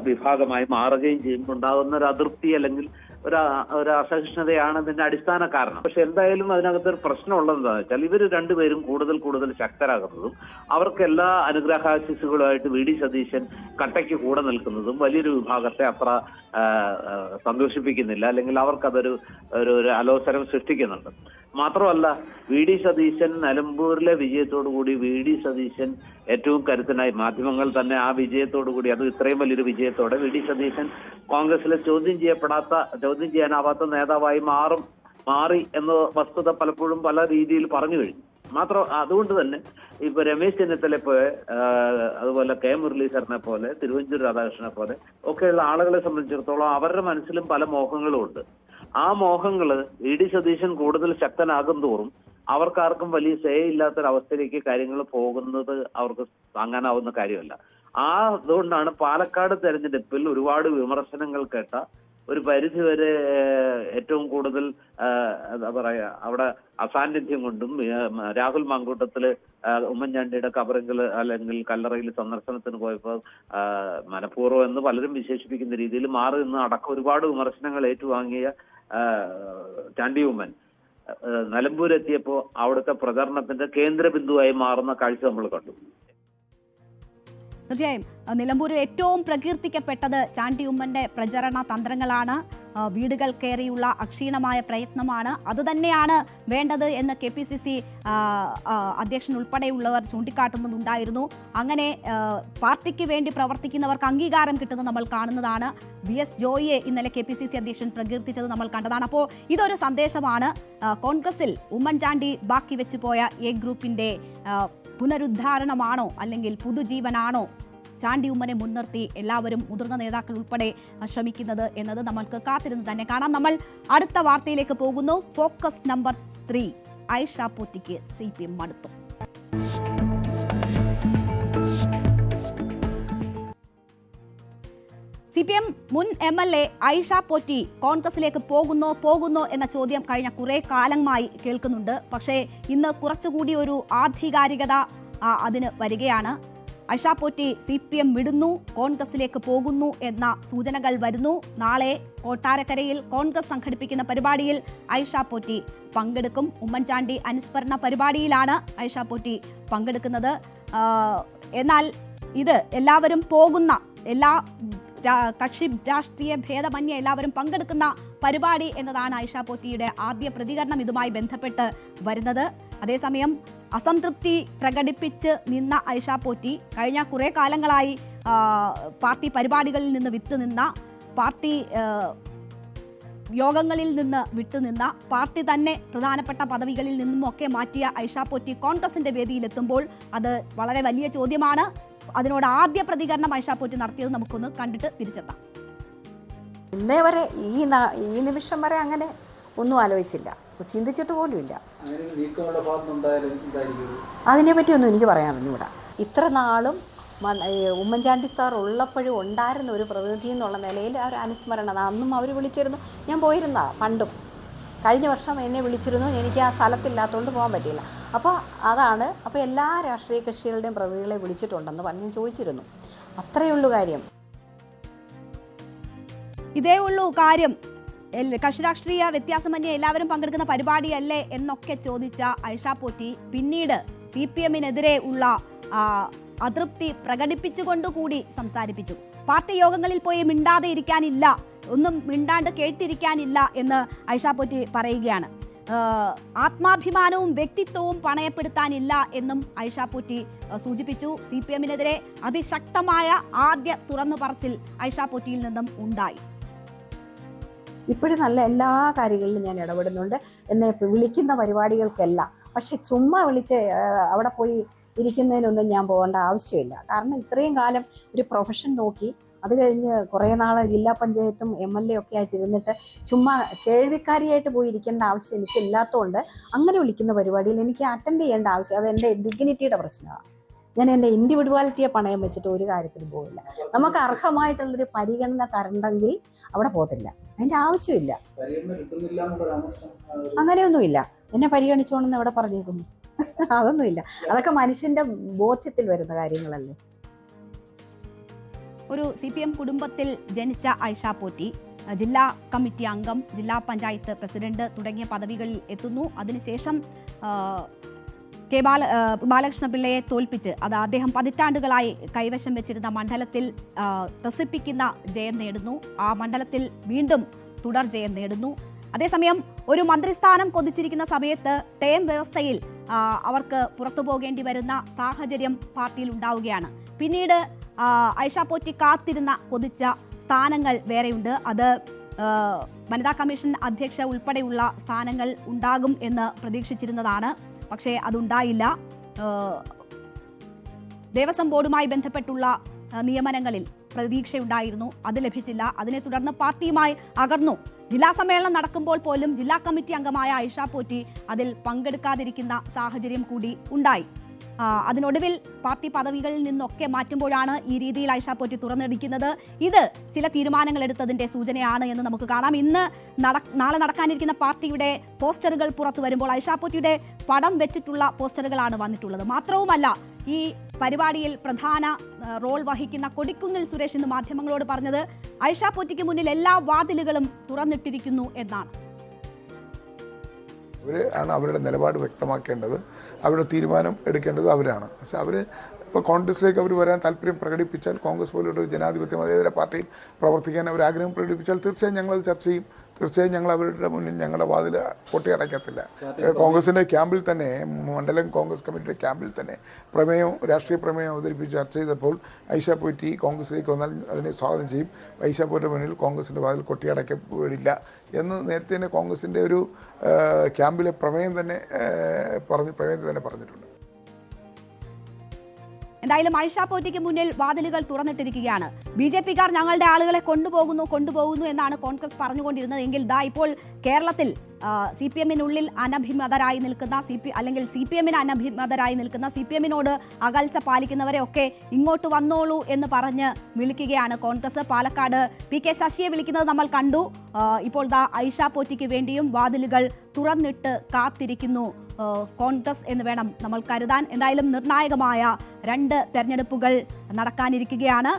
വിഭാഗമായി മാറുകയും ചെയ്യുമ്പോൾ ഉണ്ടാകുന്ന ഒരു അതൃപ്തി അല്ലെങ്കിൽ ഒരു അസഹിഷ്ണുതയാണ് ഇതിന്റെ അടിസ്ഥാന കാരണം. പക്ഷെ എന്തായാലും അതിനകത്തൊരു പ്രശ്നമുള്ളത് എന്താണെന്ന് വെച്ചാൽ, ഇവർ രണ്ടുപേരും കൂടുതൽ ശക്തരാകുന്നതും അവർക്ക് എല്ലാ അനുഗ്രഹാശിസുകളുമായിട്ട് VD സതീശൻ കട്ടയ്ക്ക് കൂടെ നിൽക്കുന്നതും വലിയൊരു വിഭാഗത്തെ അത്ര സന്തോഷിപ്പിക്കുന്നില്ല, അല്ലെങ്കിൽ അവർക്കതൊരു ഒരു അലോസരം സൃഷ്ടിക്കുന്നുണ്ട്. മാത്രമല്ല, VD സതീശൻ നിലമ്പൂരിലെ വിജയത്തോടുകൂടി VD സതീശൻ ഏറ്റവും കരുത്തനായി, മാധ്യമങ്ങൾ തന്നെ ആ വിജയത്തോടുകൂടി, അത് ഇത്രയും വലിയൊരു വിജയത്തോടെ VD സതീശൻ കോൺഗ്രസിലെ ചോദ്യം ചെയ്യാനാവാത്ത നേതാവായി മാറി എന്ന വസ്തുത പലപ്പോഴും പല രീതിയിൽ പറഞ്ഞു കഴിഞ്ഞു. അതുകൊണ്ട് തന്നെ ഇപ്പൊ രമേശ് ചെന്നിത്തല പോലെ, അതുപോലെ K മുരളീധരനെ പോലെ, തിരുവഞ്ചൂർ രാധാകൃഷ്ണനെ പോലെ ഒക്കെയുള്ള ആളുകളെ സംബന്ധിച്ചിടത്തോളം അവരുടെ മനസ്സിലും പല മോഹങ്ങളും ഉണ്ട്. ആ മോഹങ്ങള് VD സതീശൻ കൂടുതൽ ശക്തനാകും തോറും അവർക്കാർക്കും വലിയ ഇല്ലാത്തൊരവസ്ഥയിലേക്ക് കാര്യങ്ങൾ പോകുന്നത് അവർക്ക് താങ്ങാനാവുന്ന കാര്യമല്ല. അതുകൊണ്ടാണ് പാലക്കാട് തെരഞ്ഞെടുപ്പിൽ ഒരുപാട് വിമർശനങ്ങൾ കേട്ട, ഒരു പരിധിവരെ ഏറ്റവും കൂടുതൽ എന്താ പറയാ, അവിടെ അസാന്നിധ്യം കൊണ്ടും രാഹുൽ മാങ്കൂട്ടത്തില് ഉമ്മൻചാണ്ടിയുടെ കബറിങ്കിൽ അല്ലെങ്കിൽ കല്ലറയിൽ സന്ദർശനത്തിന് പോയപ്പോൾ മനഃപൂർവ്വം എന്ന് പലരും വിശേഷിപ്പിക്കുന്ന രീതിയിൽ മാറി നിന്ന് അടക്കം ഒരുപാട് വിമർശനങ്ങൾ ഏറ്റുവാങ്ങിയ ചാണ്ടി ഉമ്മൻ നിലമ്പൂരെത്തിയപ്പോൾ അവിടുത്തെ പ്രചരണത്തിന്റെ കേന്ദ്ര ബിന്ദുവായി മാറുന്ന കാഴ്ച നമ്മൾ കണ്ടു. തീർച്ചയായും നിലമ്പൂരിൽ ഏറ്റവും പ്രകീർത്തിക്കപ്പെട്ടത് ചാണ്ടി ഉമ്മന്റെ പ്രചരണ തന്ത്രങ്ങളാണ്. വീടുകൾ കയറിയുള്ള അക്ഷീണമായ പ്രയത്നമാണ്. അതുതന്നെയാണ് വേണ്ടത് എന്ന് KPCC അധ്യക്ഷൻ ഉൾപ്പെടെയുള്ളവർ ചൂണ്ടിക്കാട്ടുന്നുണ്ടായിരുന്നു. അങ്ങനെ പാർട്ടിക്ക് വേണ്ടി പ്രവർത്തിക്കുന്നവർക്ക് അംഗീകാരം കിട്ടുന്നത് നമ്മൾ കാണുന്നതാണ്. VS ജോയിയെ ഇന്നലെ KPCC അധ്യക്ഷൻ പ്രകീർത്തിച്ചത് നമ്മൾ കണ്ടതാണ്. അപ്പോൾ ഇതൊരു സന്ദേശമാണ്. കോൺഗ്രസിൽ ഉമ്മൻചാണ്ടി ബാക്കി വെച്ചു പോയ A ഗ്രൂപ്പിന്റെ പുനരുദ്ധാരണമാണോ അല്ലെങ്കിൽ പുതുജീവനാണോ ചാണ്ടി ഉമ്മനെ മുൻനിർത്തി എല്ലാവരും മുതിർന്ന നേതാക്കൾ ഉൾപ്പെടെ ശ്രമിക്കുന്നത് എന്നത് നമ്മൾക്ക് കാത്തിരുന്ന് തന്നെ കാണാം. നമ്മൾ അടുത്ത വാർത്തയിലേക്ക് പോകുന്നു. ഫോക്കസ് നമ്പർ 3, ഐഷ പോറ്റിക്ക് CPM മടുത്തു. CPM മുൻ MLA ഐഷ പോറ്റി കോൺഗ്രസിലേക്ക് പോകുന്നോ എന്ന ചോദ്യം കഴിഞ്ഞ കുറെ കാലമായി കേൾക്കുന്നുണ്ട്. പക്ഷേ ഇന്ന് കുറച്ചുകൂടി ഒരു ആധികാരികത അതിന് വരികയാണ്. ഐഷ പോറ്റി CPM വിടുന്നു, കോൺഗ്രസിലേക്ക് പോകുന്നു എന്ന സൂചനകൾ വരുന്നു. നാളെ കൊട്ടാരക്കരയിൽ കോൺഗ്രസ് സംഘടിപ്പിക്കുന്ന പരിപാടിയിൽ ഐഷ പോറ്റി പങ്കെടുക്കും. ഉമ്മൻചാണ്ടി അനുസ്മരണ പരിപാടിയിലാണ് ഐഷ പോറ്റി പങ്കെടുക്കുന്നത്. എന്നാൽ ഇത് എല്ലാവരും പോകുന്ന, എല്ലാ കക്ഷി രാഷ്ട്രീയ ഭേദമന്യേ എല്ലാവരും പങ്കെടുക്കുന്ന പരിപാടി എന്നതാണ് ഐഷ പോറ്റിയുടെ ആദ്യ പ്രതികരണം ഇതുമായി ബന്ധപ്പെട്ട് വരുന്നത്. അതേസമയം അസംതൃപ്തി പ്രകടിപ്പിച്ച് നിന്ന ഐഷ പോറ്റി കഴിഞ്ഞ കുറെ കാലങ്ങളായി പാർട്ടി പരിപാടികളിൽ നിന്ന് വിട്ടുനിന്ന, പാർട്ടി യോഗങ്ങളിൽ നിന്ന് വിട്ടുനിന്ന, പാർട്ടി തന്നെ പ്രധാനപ്പെട്ട പദവികളിൽ നിന്നുമൊക്കെ മാറ്റിയ ഐഷ പോറ്റി കോൺഗ്രസിന്റെ വേദിയിലെത്തുമ്പോൾ അത് വളരെ വലിയ ചോദ്യമാണ്. അതിനോട് ആദ്യ പ്രതികരണം ഐഷ പോറ്റി നടത്തിയത് നമുക്കൊന്ന് കണ്ടിട്ട് തിരിച്ചെത്താം. ഇന്നേ വരെ ഈ നിമിഷം വരെ അങ്ങനെ ഒന്നും ആലോചിച്ചില്ല, ചിന്തിച്ചിട്ട് പോലുമില്ല. അതിനെപ്പറ്റി ഒന്നും എനിക്ക് പറയാനൊന്നുമില്ല. ഇത്ര നാളും ഉമ്മൻചാണ്ടി സാർ ഉള്ളപ്പോഴും ഉണ്ടായിരുന്ന ഒരു പ്രതിനിധി എന്നുള്ള നിലയിൽ ആ ഒരു അനുസ്മരണം അന്നും അവർ വിളിച്ചിരുന്നു. ഞാൻ പോയിരുന്ന പണ്ടും കഴിഞ്ഞ വർഷം എന്നെ വിളിച്ചിരുന്നു. എനിക്ക് ആ സ്ഥലത്തില്ലാത്തതുകൊണ്ട് പോകാൻ പറ്റിയില്ല. അപ്പോൾ അതാണ്. അപ്പോൾ എല്ലാ രാഷ്ട്രീയ കക്ഷികളുടെയും പ്രതിനിധികളെ വിളിച്ചിട്ടുണ്ടെന്ന് പറഞ്ഞ് ചോദിച്ചിരുന്നു. അത്രയേ ഉള്ളൂ കാര്യം. ഇതേ ഉള്ളൂ കാര്യം. കക്ഷി രാഷ്ട്രീയ വ്യത്യാസമന്യേ എല്ലാവരും പങ്കെടുക്കുന്ന പരിപാടിയല്ലേ എന്നൊക്കെ ചോദിച്ച ഐഷ പോറ്റി പിന്നീട് CPMനെതിരെ ഉള്ള അതൃപ്തി പ്രകടിപ്പിച്ചുകൊണ്ടുകൂടി സംസാരിപ്പിച്ചു. പാർട്ടി യോഗങ്ങളിൽ പോയി മിണ്ടാതെ ഇരിക്കാനില്ല, ഒന്നും മിണ്ടാണ്ട് കേട്ടിരിക്കാനില്ല എന്ന് ഐഷ പോറ്റി പറയുകയാണ്. ആത്മാഭിമാനവും വ്യക്തിത്വവും പണയപ്പെടുത്താനില്ല എന്നും ഐഷ പോറ്റി സൂചിപ്പിച്ചു. CPMനെതിരെ അതിശക്തമായ ആദ്യ തുറന്നു പറച്ചിൽ ഐഷ പോറ്റിയിൽ നിന്നും ഉണ്ടായി. ഇപ്പോഴും നല്ല എല്ലാ കാര്യങ്ങളിലും ഞാൻ ഇടപെടുന്നുണ്ട്, എന്നെ വിളിക്കുന്ന പരിപാടികൾക്കെല്ലാം. പക്ഷെ ചുമ്മാ വിളിച്ച് അവിടെ പോയി ഇരിക്കുന്നതിനൊന്നും ഞാൻ പോകേണ്ട ആവശ്യമില്ല. കാരണം ഇത്രയും കാലം ഒരു പ്രൊഫഷൻ നോക്കി, അത് കഴിഞ്ഞ് കുറേ നാൾ ജില്ലാ പഞ്ചായത്തും MLA ഒക്കെ ആയിട്ട് ഇരുന്നിട്ട് ചുമ്മാ കേൾവിക്കാരിയായിട്ട് പോയി ഇരിക്കേണ്ട ആവശ്യം എനിക്കില്ലാത്തതുകൊണ്ട് അങ്ങനെ വിളിക്കുന്ന പരിപാടിയിൽ എനിക്ക് അറ്റൻഡ് ചെയ്യേണ്ട ആവശ്യം, അത് എൻ്റെ ഡിഗ്നിറ്റിയുടെ പ്രശ്നമാണ്. ഞാൻ എൻ്റെ ഇൻഡിവിജ്വാലിറ്റിയെ പണയം വെച്ചിട്ട് ഒരു കാര്യത്തിലും പോകില്ല. നമുക്ക് അർഹമായിട്ടുള്ളൊരു പരിഗണന തരണ്ടെങ്കിൽ അവിടെ പോകത്തില്ല, അതിൻ്റെ ആവശ്യമില്ല. അങ്ങനെയൊന്നുമില്ല. എന്നെ പരിഗണിച്ചോണെന്ന് എവിടെ പറഞ്ഞേക്കുന്നു? അതൊന്നുമില്ല. അതൊക്കെ മനുഷ്യന്റെ ബോധ്യത്തിൽ വരുന്ന കാര്യങ്ങളല്ലേ. ഒരു CPM കുടുംബത്തിൽ ജനിച്ച ഐഷ പോറ്റി ജില്ലാ കമ്മിറ്റി അംഗം, ജില്ലാ പഞ്ചായത്ത് പ്രസിഡന്റ് തുടങ്ങിയ പദവികളിൽ എത്തുന്നു. അതിനുശേഷം ബാലകൃഷ്ണപിള്ളയെ തോൽപ്പിച്ച്, അത് അദ്ദേഹം പതിറ്റാണ്ടുകളായി കൈവശം വെച്ചിരുന്ന മണ്ഡലത്തിൽ ത്രസിപ്പിക്കുന്ന ജയം നേടുന്നു. ആ മണ്ഡലത്തിൽ വീണ്ടും തുടർ ജയം നേടുന്നു. അതേസമയം ഒരു മന്ത്രിസ്ഥാനം കൊതിച്ചിരിക്കുന്ന സമയത്ത് ടേം വ്യവസ്ഥയിൽ അവർക്ക് പുറത്തു പോകേണ്ടി വരുന്ന സാഹചര്യം പാർട്ടിയിൽ ഉണ്ടാവുകയാണ്. പിന്നീട് ഐഷ പോറ്റി കാത്തിരുന്ന കൊതിച്ച സ്ഥാനങ്ങൾ വേറെയുണ്ട്. അത് വനിതാ കമ്മീഷൻ അധ്യക്ഷ ഉൾപ്പെടെയുള്ള സ്ഥാനങ്ങൾ ഉണ്ടാകും എന്ന് പ്രതീക്ഷിച്ചിരുന്നതാണ്. പക്ഷേ അതുണ്ടായില്ല. ദേവസ്വം ബോർഡുമായി ബന്ധപ്പെട്ടുള്ള നിയമനങ്ങളിൽ പ്രതീക്ഷയുണ്ടായിരുന്നു, അത് ലഭിച്ചില്ല. അതിനെ തുടർന്ന് പാർട്ടിയുമായി അകർന്നു. ജില്ലാ സമ്മേളനം നടക്കുമ്പോൾ പോലും ജില്ലാ കമ്മിറ്റി അംഗമായ ഐഷ പോറ്റി അതിൽ പങ്കെടുക്കാതിരിക്കുന്ന സാഹചര്യം കൂടി ഉണ്ടായി. അതിനൊടുവിൽ പാർട്ടി പദവികളിൽ നിന്നൊക്കെ മാറ്റുമ്പോഴാണ് ഈ രീതിയിൽ ഐഷ പോറ്റി തുറന്നടിക്കുന്നത്. ഇത് ചില തീരുമാനങ്ങൾ എടുത്തതിന്റെ സൂചനയാണ് എന്ന് നമുക്ക് കാണാം. നാളെ നടക്കാനിരിക്കുന്ന പാർട്ടിയുടെ പോസ്റ്ററുകൾ പുറത്തു വരുമ്പോൾ ഐഷ പോറ്റിയുടെ പടം വെച്ചിട്ടുള്ള പോസ്റ്ററുകളാണ് വന്നിട്ടുള്ളത്. മാത്രവുമല്ല, ഈ പരിപാടിയിൽ പ്രധാന റോൾ വഹിക്കുന്ന കൊടിക്കുന്നിൽ സുരേഷ് ഇന്ന് മാധ്യമങ്ങളോട് പറഞ്ഞത് ഐഷ പോറ്റിക്ക് മുന്നിൽ എല്ലാ വാതിലുകളും തുറന്നിട്ടിരിക്കുന്നു എന്നാണ്. അവരാണ് അവരുടെ നിലപാട് വ്യക്തമാക്കേണ്ടത്, അവരുടെ തീരുമാനം എടുക്കേണ്ടത് അവരാണ്. പക്ഷെ അവർ ഇപ്പോൾ കോൺഗ്രസിലേക്ക് അവർ വരാൻ താല്പര്യം പ്രകടിപ്പിച്ചാൽ, കോൺഗ്രസ് പോലുള്ള ജനാധിപത്യ മതേതര പാർട്ടിയിൽ പ്രവർത്തിക്കാൻ അവർ ആഗ്രഹം പ്രകടിപ്പിച്ചാൽ തീർച്ചയായും ഞങ്ങളത് ചർച്ച ചെയ്യും. തീർച്ചയായും ഞങ്ങൾ അവരുടെ മുന്നിൽ ഞങ്ങളുടെ വാതിൽ കൊട്ടിയടയ്ക്കത്തില്ല. കോൺഗ്രസിൻ്റെ ക്യാമ്പിൽ തന്നെ, മണ്ഡലം കോൺഗ്രസ് കമ്മിറ്റിയുടെ ക്യാമ്പിൽ തന്നെ രാഷ്ട്രീയ പ്രമേയം അവതരിപ്പിച്ച് ചർച്ച ചെയ്തപ്പോൾ ഐഷ പോറ്റി കോൺഗ്രസിലേക്ക് വന്നാൽ അതിനെ സ്വാഗതം ചെയ്യും, ഐഷ പോറ്റിയുടെ മുന്നിൽ കോൺഗ്രസിൻ്റെ വാതിൽ കൊട്ടിയടയ്ക്കപ്പെടില്ല എന്ന് നേരത്തെ തന്നെ കോൺഗ്രസിൻ്റെ ഒരു ക്യാമ്പിലെ പ്രമേയം തന്നെ പറഞ്ഞിട്ടുണ്ട്. എന്തായാലും ഐഷ പോറ്റിക്ക് മുന്നിൽ വാതിലുകൾ തുറന്നിട്ടിരിക്കുകയാണ്. BJPക്കാർ ഞങ്ങളുടെ ആളുകളെ കൊണ്ടുപോകുന്നു എന്നാണ് കോൺഗ്രസ് പറഞ്ഞുകൊണ്ടിരുന്നത്. എങ്കിൽ ദാ ഇപ്പോൾ കേരളത്തിൽ CPM-നുള്ളിൽ അനഭിമതരായി നിൽക്കുന്ന അല്ലെങ്കിൽ CPM-ന് അനഭിമതരായി നിൽക്കുന്ന CPM-നോട് അകൽച്ച പാലിക്കുന്നവരെ ഒക്കെ ഇങ്ങോട്ട് വന്നോളൂ എന്ന് പറഞ്ഞ് വിളിക്കുകയാണ് കോൺഗ്രസ്. പാലക്കാട് PK ശശിയെ വിളിക്കുന്നത് നമ്മൾ കണ്ടു. ഇപ്പോൾ ദാ ഐഷ പോറ്റിക്ക് വേണ്ടിയും വാതിലുകൾ തുറന്നിട്ട് കാത്തിരിക്കുന്നു കോൺഗ്രസ് എന്ന് വേണം നമ്മൾ കരുതാൻ. എന്തായാലും നിർണായകമായ 2 തെരഞ്ഞെടുപ്പുകൾ നടക്കാനിരിക്കുകയാണ്.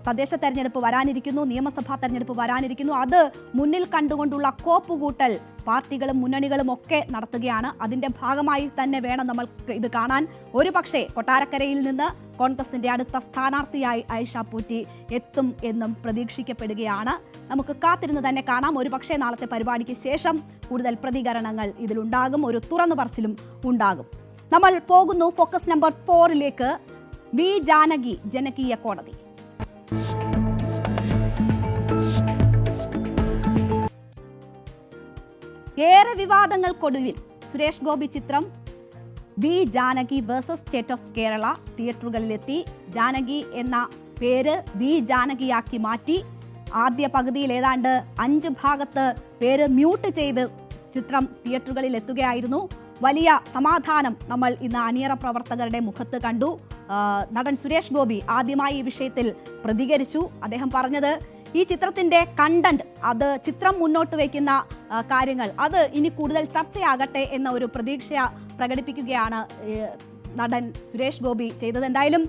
തദ്ദേശ തെരഞ്ഞെടുപ്പ് വരാനിരിക്കുന്നു, നിയമസഭാ തെരഞ്ഞെടുപ്പ് വരാനിരിക്കുന്നു. അത് മുന്നിൽ കണ്ടുകൊണ്ടുള്ള കോപ്പുകൂട്ടൽ പാർട്ടികളും മുന്നണികളും ഒക്കെ നടത്തുകയാണ്. അതിന്റെ ഭാഗമായി തന്നെ വേണം നമ്മൾ ഇത് കാണാൻ. ഒരു പക്ഷേ കൊട്ടാരക്കരയിൽ നിന്ന് കോൺഗ്രസിന്റെ അടുത്ത സ്ഥാനാർത്ഥിയായി ഐഷ പോറ്റി എത്തും എന്നും പ്രതീക്ഷിക്കപ്പെടുകയാണ്. നമുക്ക് കാത്തിരുന്ന് തന്നെ കാണാം. ഒരു പക്ഷേ നാളത്തെ പരിപാടിക്ക് ശേഷം കൂടുതൽ പ്രതികരണങ്ങൾ ഇതിലുണ്ടാകും, ഒരു തുറന്നു പറച്ചിലും ഉണ്ടാകും. നമ്മൾ പോകുന്നു ഫോക്കസ് നമ്പർ 4ലേക്ക്. വി ജാനകി ജനകീയ കോടതി. ഏറെ വിവാദങ്ങൾക്കൊടുവിൽ സുരേഷ് ഗോപി ചിത്രം V Janaki versus state of Kerala തിയേറ്ററുകളിലെത്തി. ജാനകി എന്ന പേര് വി ജാനകിയാക്കി മാറ്റി. ആദ്യ പകുതിയിൽ ഏതാണ്ട് 5 ഭാഗത്ത് പേര് മ്യൂട്ട് ചെയ്ത് ചിത്രം തിയേറ്ററുകളിൽ എത്തുകയായിരുന്നു. വലിയ സമാധാനം നമ്മൾ ഇന്ന് അണിയറ പ്രവർത്തകരുടെ മുഖത്ത് കണ്ടു. നടൻ സുരേഷ് ഗോപി ആദ്യമായി ഈ വിഷയത്തിൽ പ്രതികരിച്ചു. അദ്ദേഹം പറഞ്ഞത് ഈ ചിത്രത്തിന്റെ കണ്ടന്റ്, അത് ചിത്രം മുന്നോട്ട് വയ്ക്കുന്ന കാര്യങ്ങൾ, അത് ഇനി കൂടുതൽ ചർച്ചയാകട്ടെ എന്ന ഒരു പ്രതീക്ഷ പ്രകടിപ്പിക്കുകയാണ് നടൻ സുരേഷ് ഗോപി ചെയ്തത്. എന്തായാലും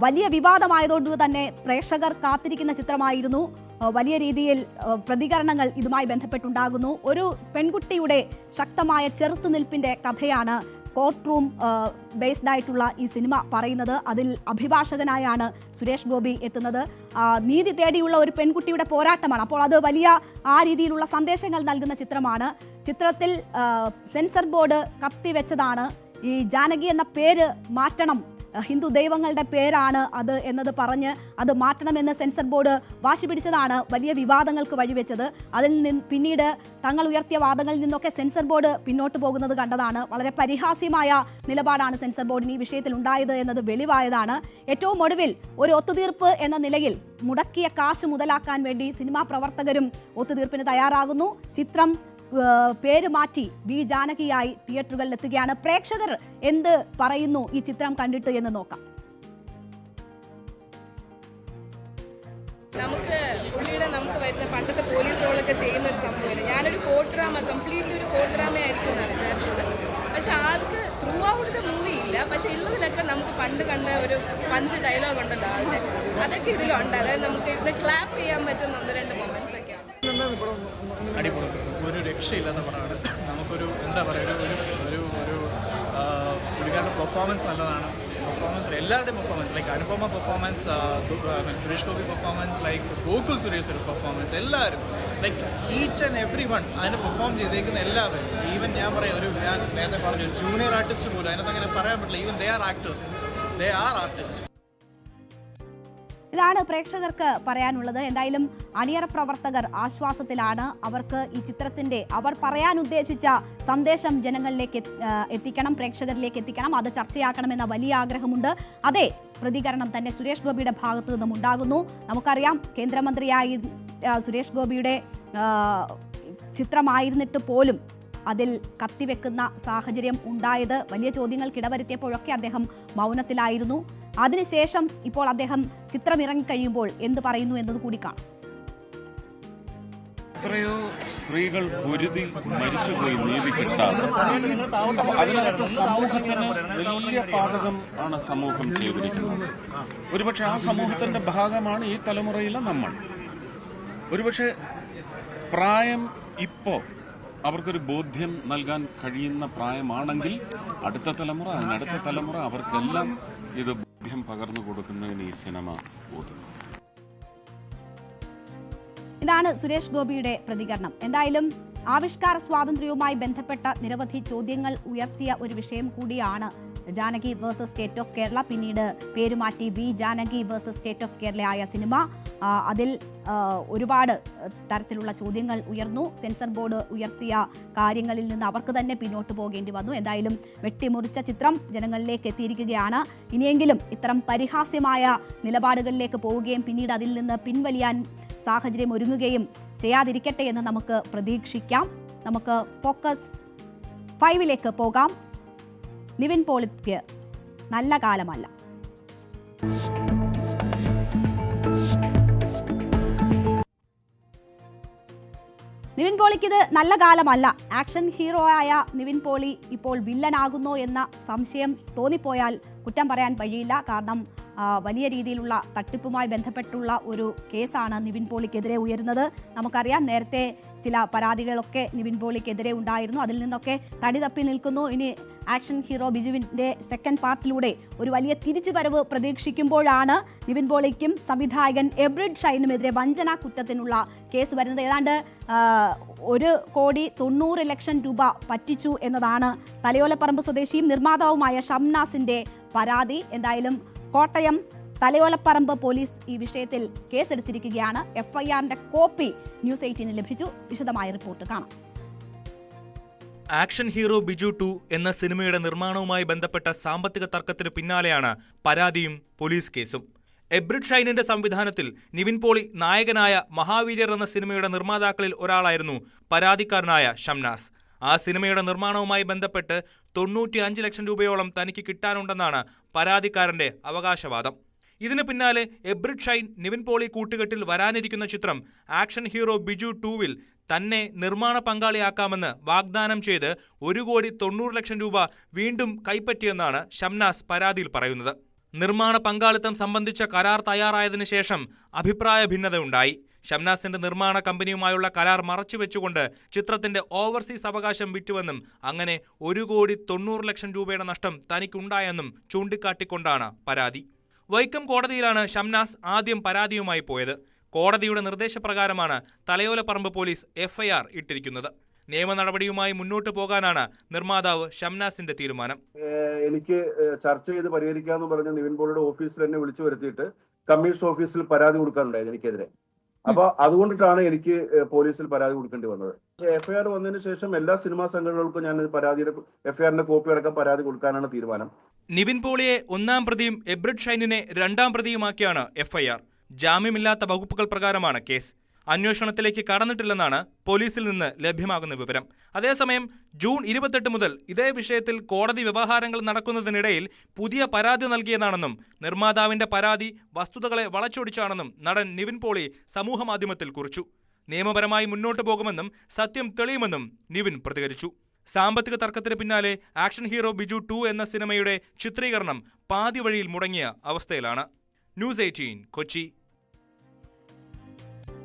വലിയ വിവാദമായതുകൊണ്ട് തന്നെ പ്രേക്ഷകർ കാത്തിരിക്കുന്ന ചിത്രമായിരുന്നു. വലിയ രീതിയിൽ പ്രതികരണങ്ങൾ ഇതുമായി ബന്ധപ്പെട്ടുണ്ടാകുന്നു. ഒരു പെൺകുട്ടിയുടെ ശക്തമായ ചെറുത്തുനിൽപ്പിന്റെ കഥയാണ് കോർട്ട് റൂം ബേസ്ഡ് ആയിട്ടുള്ള ഈ സിനിമ പറയുന്നത്. അതിൽ അഭിഭാഷകനായാണ് സുരേഷ് ഗോപി എത്തുന്നത്. നീതി തേടിയുള്ള ഒരു പെൺകുട്ടിയുടെ പോരാട്ടമാണ്. അപ്പോൾ അത് വലിയ ആ രീതിയിലുള്ള സന്ദേശങ്ങൾ നൽകുന്ന ചിത്രമാണ്. ചിത്രത്തിൽ സെൻസർ ബോർഡ് കത്തിവെച്ചതാണ് ഈ ജാനകി എന്ന പേര് മാറ്റണം, ഹിന്ദു ദൈവങ്ങളുടെ പേരാണ് അത് എന്നത് പറഞ്ഞ് അത് മാറ്റണമെന്ന് സെൻസർ ബോർഡ് വാശി പിടിച്ചതാണ് വലിയ വിവാദങ്ങൾക്ക് വഴിവെച്ചത്. അതിൽ നിന്ന് പിന്നീട് തങ്ങൾ ഉയർത്തിയ വാദങ്ങളിൽ നിന്നൊക്കെ സെൻസർ ബോർഡ് പിന്നോട്ട് പോകുന്നത് കണ്ടതാണ്. വളരെ പരിഹാസ്യമായ നിലപാടാണ് സെൻസർ ബോർഡിന് ഈ വിഷയത്തിൽ ഉണ്ടായത് എന്നത് വെളിവായതാണ്. ഏറ്റവും ഒടുവിൽ ഒരു ഒത്തുതീർപ്പ് എന്ന നിലയിൽ മുടക്കിയ കാശ് മുതലാക്കാൻ വേണ്ടി സിനിമാ പ്രവർത്തകരും ഒത്തുതീർപ്പിന് തയ്യാറാകുന്നു. ചിത്രം പേര് മാറ്റി വി ജാനകിയായി തിയേറ്ററുകളിൽ എത്തുകയാണ്. പ്രേക്ഷകർ എന്ത് പറയുന്നു ഈ ചിത്രം കണ്ടിട്ട് എന്ന് നോക്കാം. നമുക്ക് വരുന്ന പണ്ടത്തെ പോലീസ് റോളൊക്കെ ചെയ്യുന്ന ഒരു സംഭവമില്ല. ഞാനൊരു കോർട്ട് ഡ്രാമ, കംപ്ലീറ്റ്ലി ഒരു കോർട്ട് ഡ്രാമ ആയിരിക്കും എന്നാണ് വിചാരിച്ചത്. പക്ഷെ ആൾക്ക് ത്രൂ ഔട്ട് ദ മൂവി ഇല്ല. പക്ഷെ ഉള്ളതിലൊക്കെ നമുക്ക് പണ്ട് കണ്ട ഒരു പഞ്ച് ഡയലോഗ് ഉണ്ടല്ലോ ആളുടെ, അതൊക്കെ ഇതിലുണ്ട്. അതായത് നമുക്ക് ഇത് ക്ലാപ്പ് ചെയ്യാൻ പറ്റുന്ന 1-2 മൊമെന്റ്സ് ഒക്കെയാണ്. അടിപൊളി, ഒരു രക്ഷയില്ലാത്ത പടമാണ്. നമുക്കൊരു എന്താ പറയുക, ഒരു പുള്ളിക്കാരുടെ പെർഫോമൻസ് നല്ലതാണ്. പെർഫോമൻസ് എല്ലാവരുടെയും performance, like Anupama performance, Suresh Gopi performance, like Gokul Suresh performance, എല്ലാവരും like each and every one അതിന് പെർഫോം ചെയ്തേക്കുന്ന എല്ലാവരും. ഈവൻ ഞാൻ പറയാം, ഞാൻ നേരത്തെ പറഞ്ഞു ജൂനിയർ ആർട്ടിസ്റ്റ് പോലും അതിനകത്ത് അങ്ങനെ പറയാൻ പറ്റില്ല. Even they are actors, they are artist. ഇതാണ് പ്രേക്ഷകർക്ക് പറയാനുള്ളത്. എന്തായാലും അണിയറ പ്രവർത്തകർ ആശ്വാസത്തിലാണ്. അവർക്ക് ഈ ചിത്രത്തിന്റെ അവർ പറയാൻ ഉദ്ദേശിച്ച സന്ദേശം ജനങ്ങളിലേക്ക് എത്തിക്കണം, പ്രേക്ഷകരിലേക്ക് എത്തിക്കണം, അത് ചർച്ചയാക്കണമെന്ന വലിയ ആഗ്രഹമുണ്ട്. അതേ പ്രതികരണം തന്നെ സുരേഷ് ഗോപിയുടെ ഭാഗത്തു നിന്നും ഉണ്ടാകുന്നു. നമുക്കറിയാം, കേന്ദ്രമന്ത്രിയായി സുരേഷ് ഗോപിയുടെ ചിത്രമായിരുന്നിട്ട് പോലും അതിൽ കത്തിവെക്കുന്ന സാഹചര്യം ഉണ്ടായത് വലിയ ചോദ്യങ്ങൾക്കിടവരുത്തിയപ്പോഴൊക്കെ അദ്ദേഹം മൗനത്തിലായിരുന്നു. അതിനുശേഷം ഇപ്പോൾ അദ്ദേഹം ചിത്രം ഇറങ്ങിക്കഴിയുമ്പോൾ എന്ത് പറയുന്നു എന്നത് കൂടി കാണാം. എത്രയോ സ്ത്രീകൾ പൊരുതി മരിച്ചുപോയി നീതി കിട്ടാതെ. അതിനകത്ത് സമൂഹത്തിന് വലിയ പാതകം ആണ് സമൂഹം ചെയ്തിരിക്കുന്നത്. ഒരുപക്ഷെ ആ സമൂഹത്തിന്റെ ഭാഗമാണ് ഈ തലമുറയിലെ നമ്മൾ. ഒരുപക്ഷെ പ്രായം ഇപ്പോ അവർക്കൊരു ബോധ്യം നൽകാൻ കഴിയുന്ന പ്രായമാണെങ്കിൽ അടുത്ത തലമുറ, അതിനടുത്ത തലമുറ, അവർക്കെല്ലാം ഇത് ബോധ്യം പകർന്നു കൊടുക്കുന്നതിന് ഈ സിനിമ ഉതകും. ഇതാണ് സുരേഷ് ഗോപിയുടെ പ്രതികരണം. എന്തായാലും ആവിഷ്കാര സ്വാതന്ത്ര്യവുമായി ബന്ധപ്പെട്ട നിരവധി ചോദ്യങ്ങൾ ഉയർത്തിയ ഒരു വിഷയം കൂടിയാണ് Janaki versus state of Kerala, പിന്നീട് പേരുമാറ്റി V Janaki versus state of Kerala ആയ സിനിമ. അതിൽ ഒരുപാട് തരത്തിലുള്ള ചോദ്യങ്ങൾ ഉയർന്നു. സെൻസർ ബോർഡ് ഉയർത്തിയ കാര്യങ്ങളിൽ നിന്ന് അവർക്ക് തന്നെ പിന്നോട്ട് പോകേണ്ടി വന്നു. എന്തായാലും വെട്ടിമുറിച്ച ചിത്രം ജനങ്ങളിലേക്ക് എത്തിയിരിക്കുകയാണ്. ഇനിയെങ്കിലും ഇത്തരം പരിഹാസ്യമായ നിലപാടുകളിലേക്ക് പോവുകയും പിന്നീട് അതിൽ നിന്ന് പിൻവലിയാൻ സാഹചര്യം ഒരുങ്ങുകയും ചെയ്യാതിരിക്കട്ടെ എന്ന് നമുക്ക് പ്രതീക്ഷിക്കാം. നമുക്ക് ഫോക്കസ് 5ലേക്ക് പോകാം. നിവിൻ പോളിക്ക് നല്ല കാലമല്ല. നിവിൻ പോളിക്ക് ഇത് നല്ല കാലമല്ല. ആക്ഷൻ ഹീറോ ആയ നിവിൻ പോളി ഇപ്പോൾ വില്ലനാകുന്നോ എന്ന സംശയം തോന്നിപ്പോയാൽ കുറ്റം പറയാൻ വഴിയില്ല. കാരണം വലിയ രീതിയിലുള്ള തട്ടിപ്പുമായി ബന്ധപ്പെട്ടുള്ള ഒരു കേസാണ് നിവിൻ പോളിക്കെതിരെ ഉയരുന്നത്. നമുക്കറിയാം, നേരത്തെ ചില പരാതികളൊക്കെ നിവിൻ പോളിക്കെതിരെ ഉണ്ടായിരുന്നു. അതിൽ നിന്നൊക്കെ തടി തപ്പി നിൽക്കുന്നു. ഇനി ആക്ഷൻ ഹീറോ ബിജുവിൻ്റെ സെക്കൻഡ് പാർട്ടിലൂടെ ഒരു വലിയ തിരിച്ചുവരവ് പ്രതീക്ഷിക്കുമ്പോഴാണ് നിവിൻ പോളിക്കും സംവിധായകൻ എബ്രിഡ് ഷൈനുമെതിരെ വഞ്ചനാ കുറ്റത്തിനുള്ള കേസ് വരുന്നത്. ഏതാണ്ട് 1,90,00,000 രൂപ പറ്റിച്ചു എന്നതാണ് തലയോലപ്പറമ്പ് സ്വദേശിയും നിർമ്മാതാവുമായ ഷംനാസിന്റെ പരാതി. എന്തായാലും കോട്ടയം തലയോലപ്പറമ്പ് പോലീസ് ഈ വിഷയത്തിൽ കേസെടുത്തിരിക്കുകയാണ്. FIRന്റെ കോപ്പി ന്യൂസ് 18 ലഭിച്ചു. വിശദമായ റിപ്പോർട്ട് കാണാം. ആക്ഷൻ ഹീറോ ബിജു 2 എന്ന സിനിമയുടെ നിർമ്മാണവുമായി ബന്ധപ്പെട്ട സാമ്പത്തിക തർക്കത്തിന് പിന്നാലെയാണ് പരാതിയും പോലീസ് കേസും. എബ്രിഡ് ഷൈനിന്റെ സംവിധാനത്തിൽ നിവിൻ പോളി നായകനായ മഹാവീര്യർ എന്ന സിനിമയുടെ നിർമ്മാതാക്കളിൽ ഒരാളായിരുന്നു പരാതിക്കാരനായ ഷംനാസ്. ആ സിനിമയുടെ നിർമ്മാണവുമായി ബന്ധപ്പെട്ട് 95 ലക്ഷം രൂപയോളം തനിക്ക് കിട്ടാനുണ്ടെന്നാണ് പരാതിക്കാരന്റെ അവകാശവാദം. ഇതിന് പിന്നാലെ എബ്രിഡ് ഷൈൻ നിവിൻ പോളി കൂട്ടുകെട്ടിൽ വരാനിരിക്കുന്ന ചിത്രം ആക്ഷൻ ഹീറോ ബിജു 2-വിൽ തന്നെ നിർമ്മാണ പങ്കാളിയാക്കാമെന്ന് വാഗ്ദാനം ചെയ്ത് 1,90,00,000 രൂപ വീണ്ടും കൈപ്പറ്റിയെന്നാണ് ഷംനാസ് പരാതിയിൽ പറയുന്നത്. നിർമ്മാണ പങ്കാളിത്തം സംബന്ധിച്ച കരാർ തയ്യാറായതിനു ശേഷം അഭിപ്രായ ഭിന്നതയുണ്ടായി. ഷംനാസിന്റെ നിർമ്മാണ കമ്പനിയുമായുള്ള കരാർ മറച്ചുവെച്ചുകൊണ്ട് ചിത്രത്തിന്റെ ഓവർസീസ് അവകാശം വിറ്റുവെന്നും അങ്ങനെ 1,90,00,000 രൂപയുടെ നഷ്ടം തനിക്കുണ്ടായെന്നും ചൂണ്ടിക്കാട്ടിക്കൊണ്ടാണ് പരാതി. വൈക്കം കോടതിയിലാണ് ഷംനാസ് ആദ്യം പരാതിയുമായി പോയത്. കോടതിയുടെ നിർദ്ദേശപ്രകാരമാണ് തലയോലപ്പറമ്പ് പോലീസ് FIR ഇട്ടിരിക്കുന്നത്. നിയമ നടപടിയുമായി മുന്നോട്ട് പോകാനാണ് നിർമ്മാതാവ് ഷംനാസിന്റെ തീരുമാനം. എനിക്ക് ചർച്ച ചെയ്ത് പരിഹരിക്കാമെന്ന് പറഞ്ഞ നിവിൻ പോളിയുടെ ഓഫീസിൽ എന്നെ വിളിച്ചു വരുത്തിയിട്ട് കമ്മീഷൻ ഓഫീസിൽ പരാതി കൊടുക്കാനുണ്ടായിരുന്നു എനിക്കെതിരെ. അപ്പൊ അതുകൊണ്ടിട്ടാണ് എനിക്ക് പോലീസിൽ പരാതി കൊടുക്കേണ്ടി വന്നത്. FIR വന്നതിന് ശേഷം എല്ലാ സിനിമാ സംഘടനകൾക്കും ഞാൻ പരാതിയുടെ FIRന്റെ കോപ്പി അടക്കം പരാതി കൊടുക്കാനാണ് തീരുമാനം. നിവിൻ പോളിയെ 1-ാം പ്രതിയും എബ്രിഡ് ഷൈനിനെ 2-ാം പ്രതിയുമാക്കിയാണ് FIR. ജാമ്യമില്ലാത്ത വകുപ്പുകൾ പ്രകാരമാണ് കേസ്. അന്വേഷണത്തിലേക്ക് കടന്നിട്ടില്ലെന്നാണ് പോലീസിൽ നിന്ന് ലഭ്യമാകുന്ന വിവരം. അതേസമയം ജൂൺ 28 മുതൽ ഇതേ വിഷയത്തിൽ കോടതി വ്യവഹാരങ്ങൾ നടക്കുന്നതിനിടയിൽ പുതിയ പരാതി നൽകിയതാണെന്നും നിർമ്മാതാവിന്റെ പരാതി വസ്തുതകളെ വളച്ചൊടിച്ചാണെന്നും നടൻ നിവിൻ പോളി സമൂഹമാധ്യമത്തിൽ കുറിച്ചു. നിയമപരമായി മുന്നോട്ടു പോകുമെന്നും സത്യം തെളിയുമെന്നും നിവിൻ പ്രതികരിച്ചു. സാമ്പത്തിക തർക്കത്തിന് പിന്നാലെ ആക്ഷൻ ഹീറോ ബിജു 2 എന്ന സിനിമയുടെ ചിത്രീകരണം പാതി വഴിയിൽ മുടങ്ങിയ അവസ്ഥയിലാണ്. ന്യൂസ് 18 കൊച്ചി.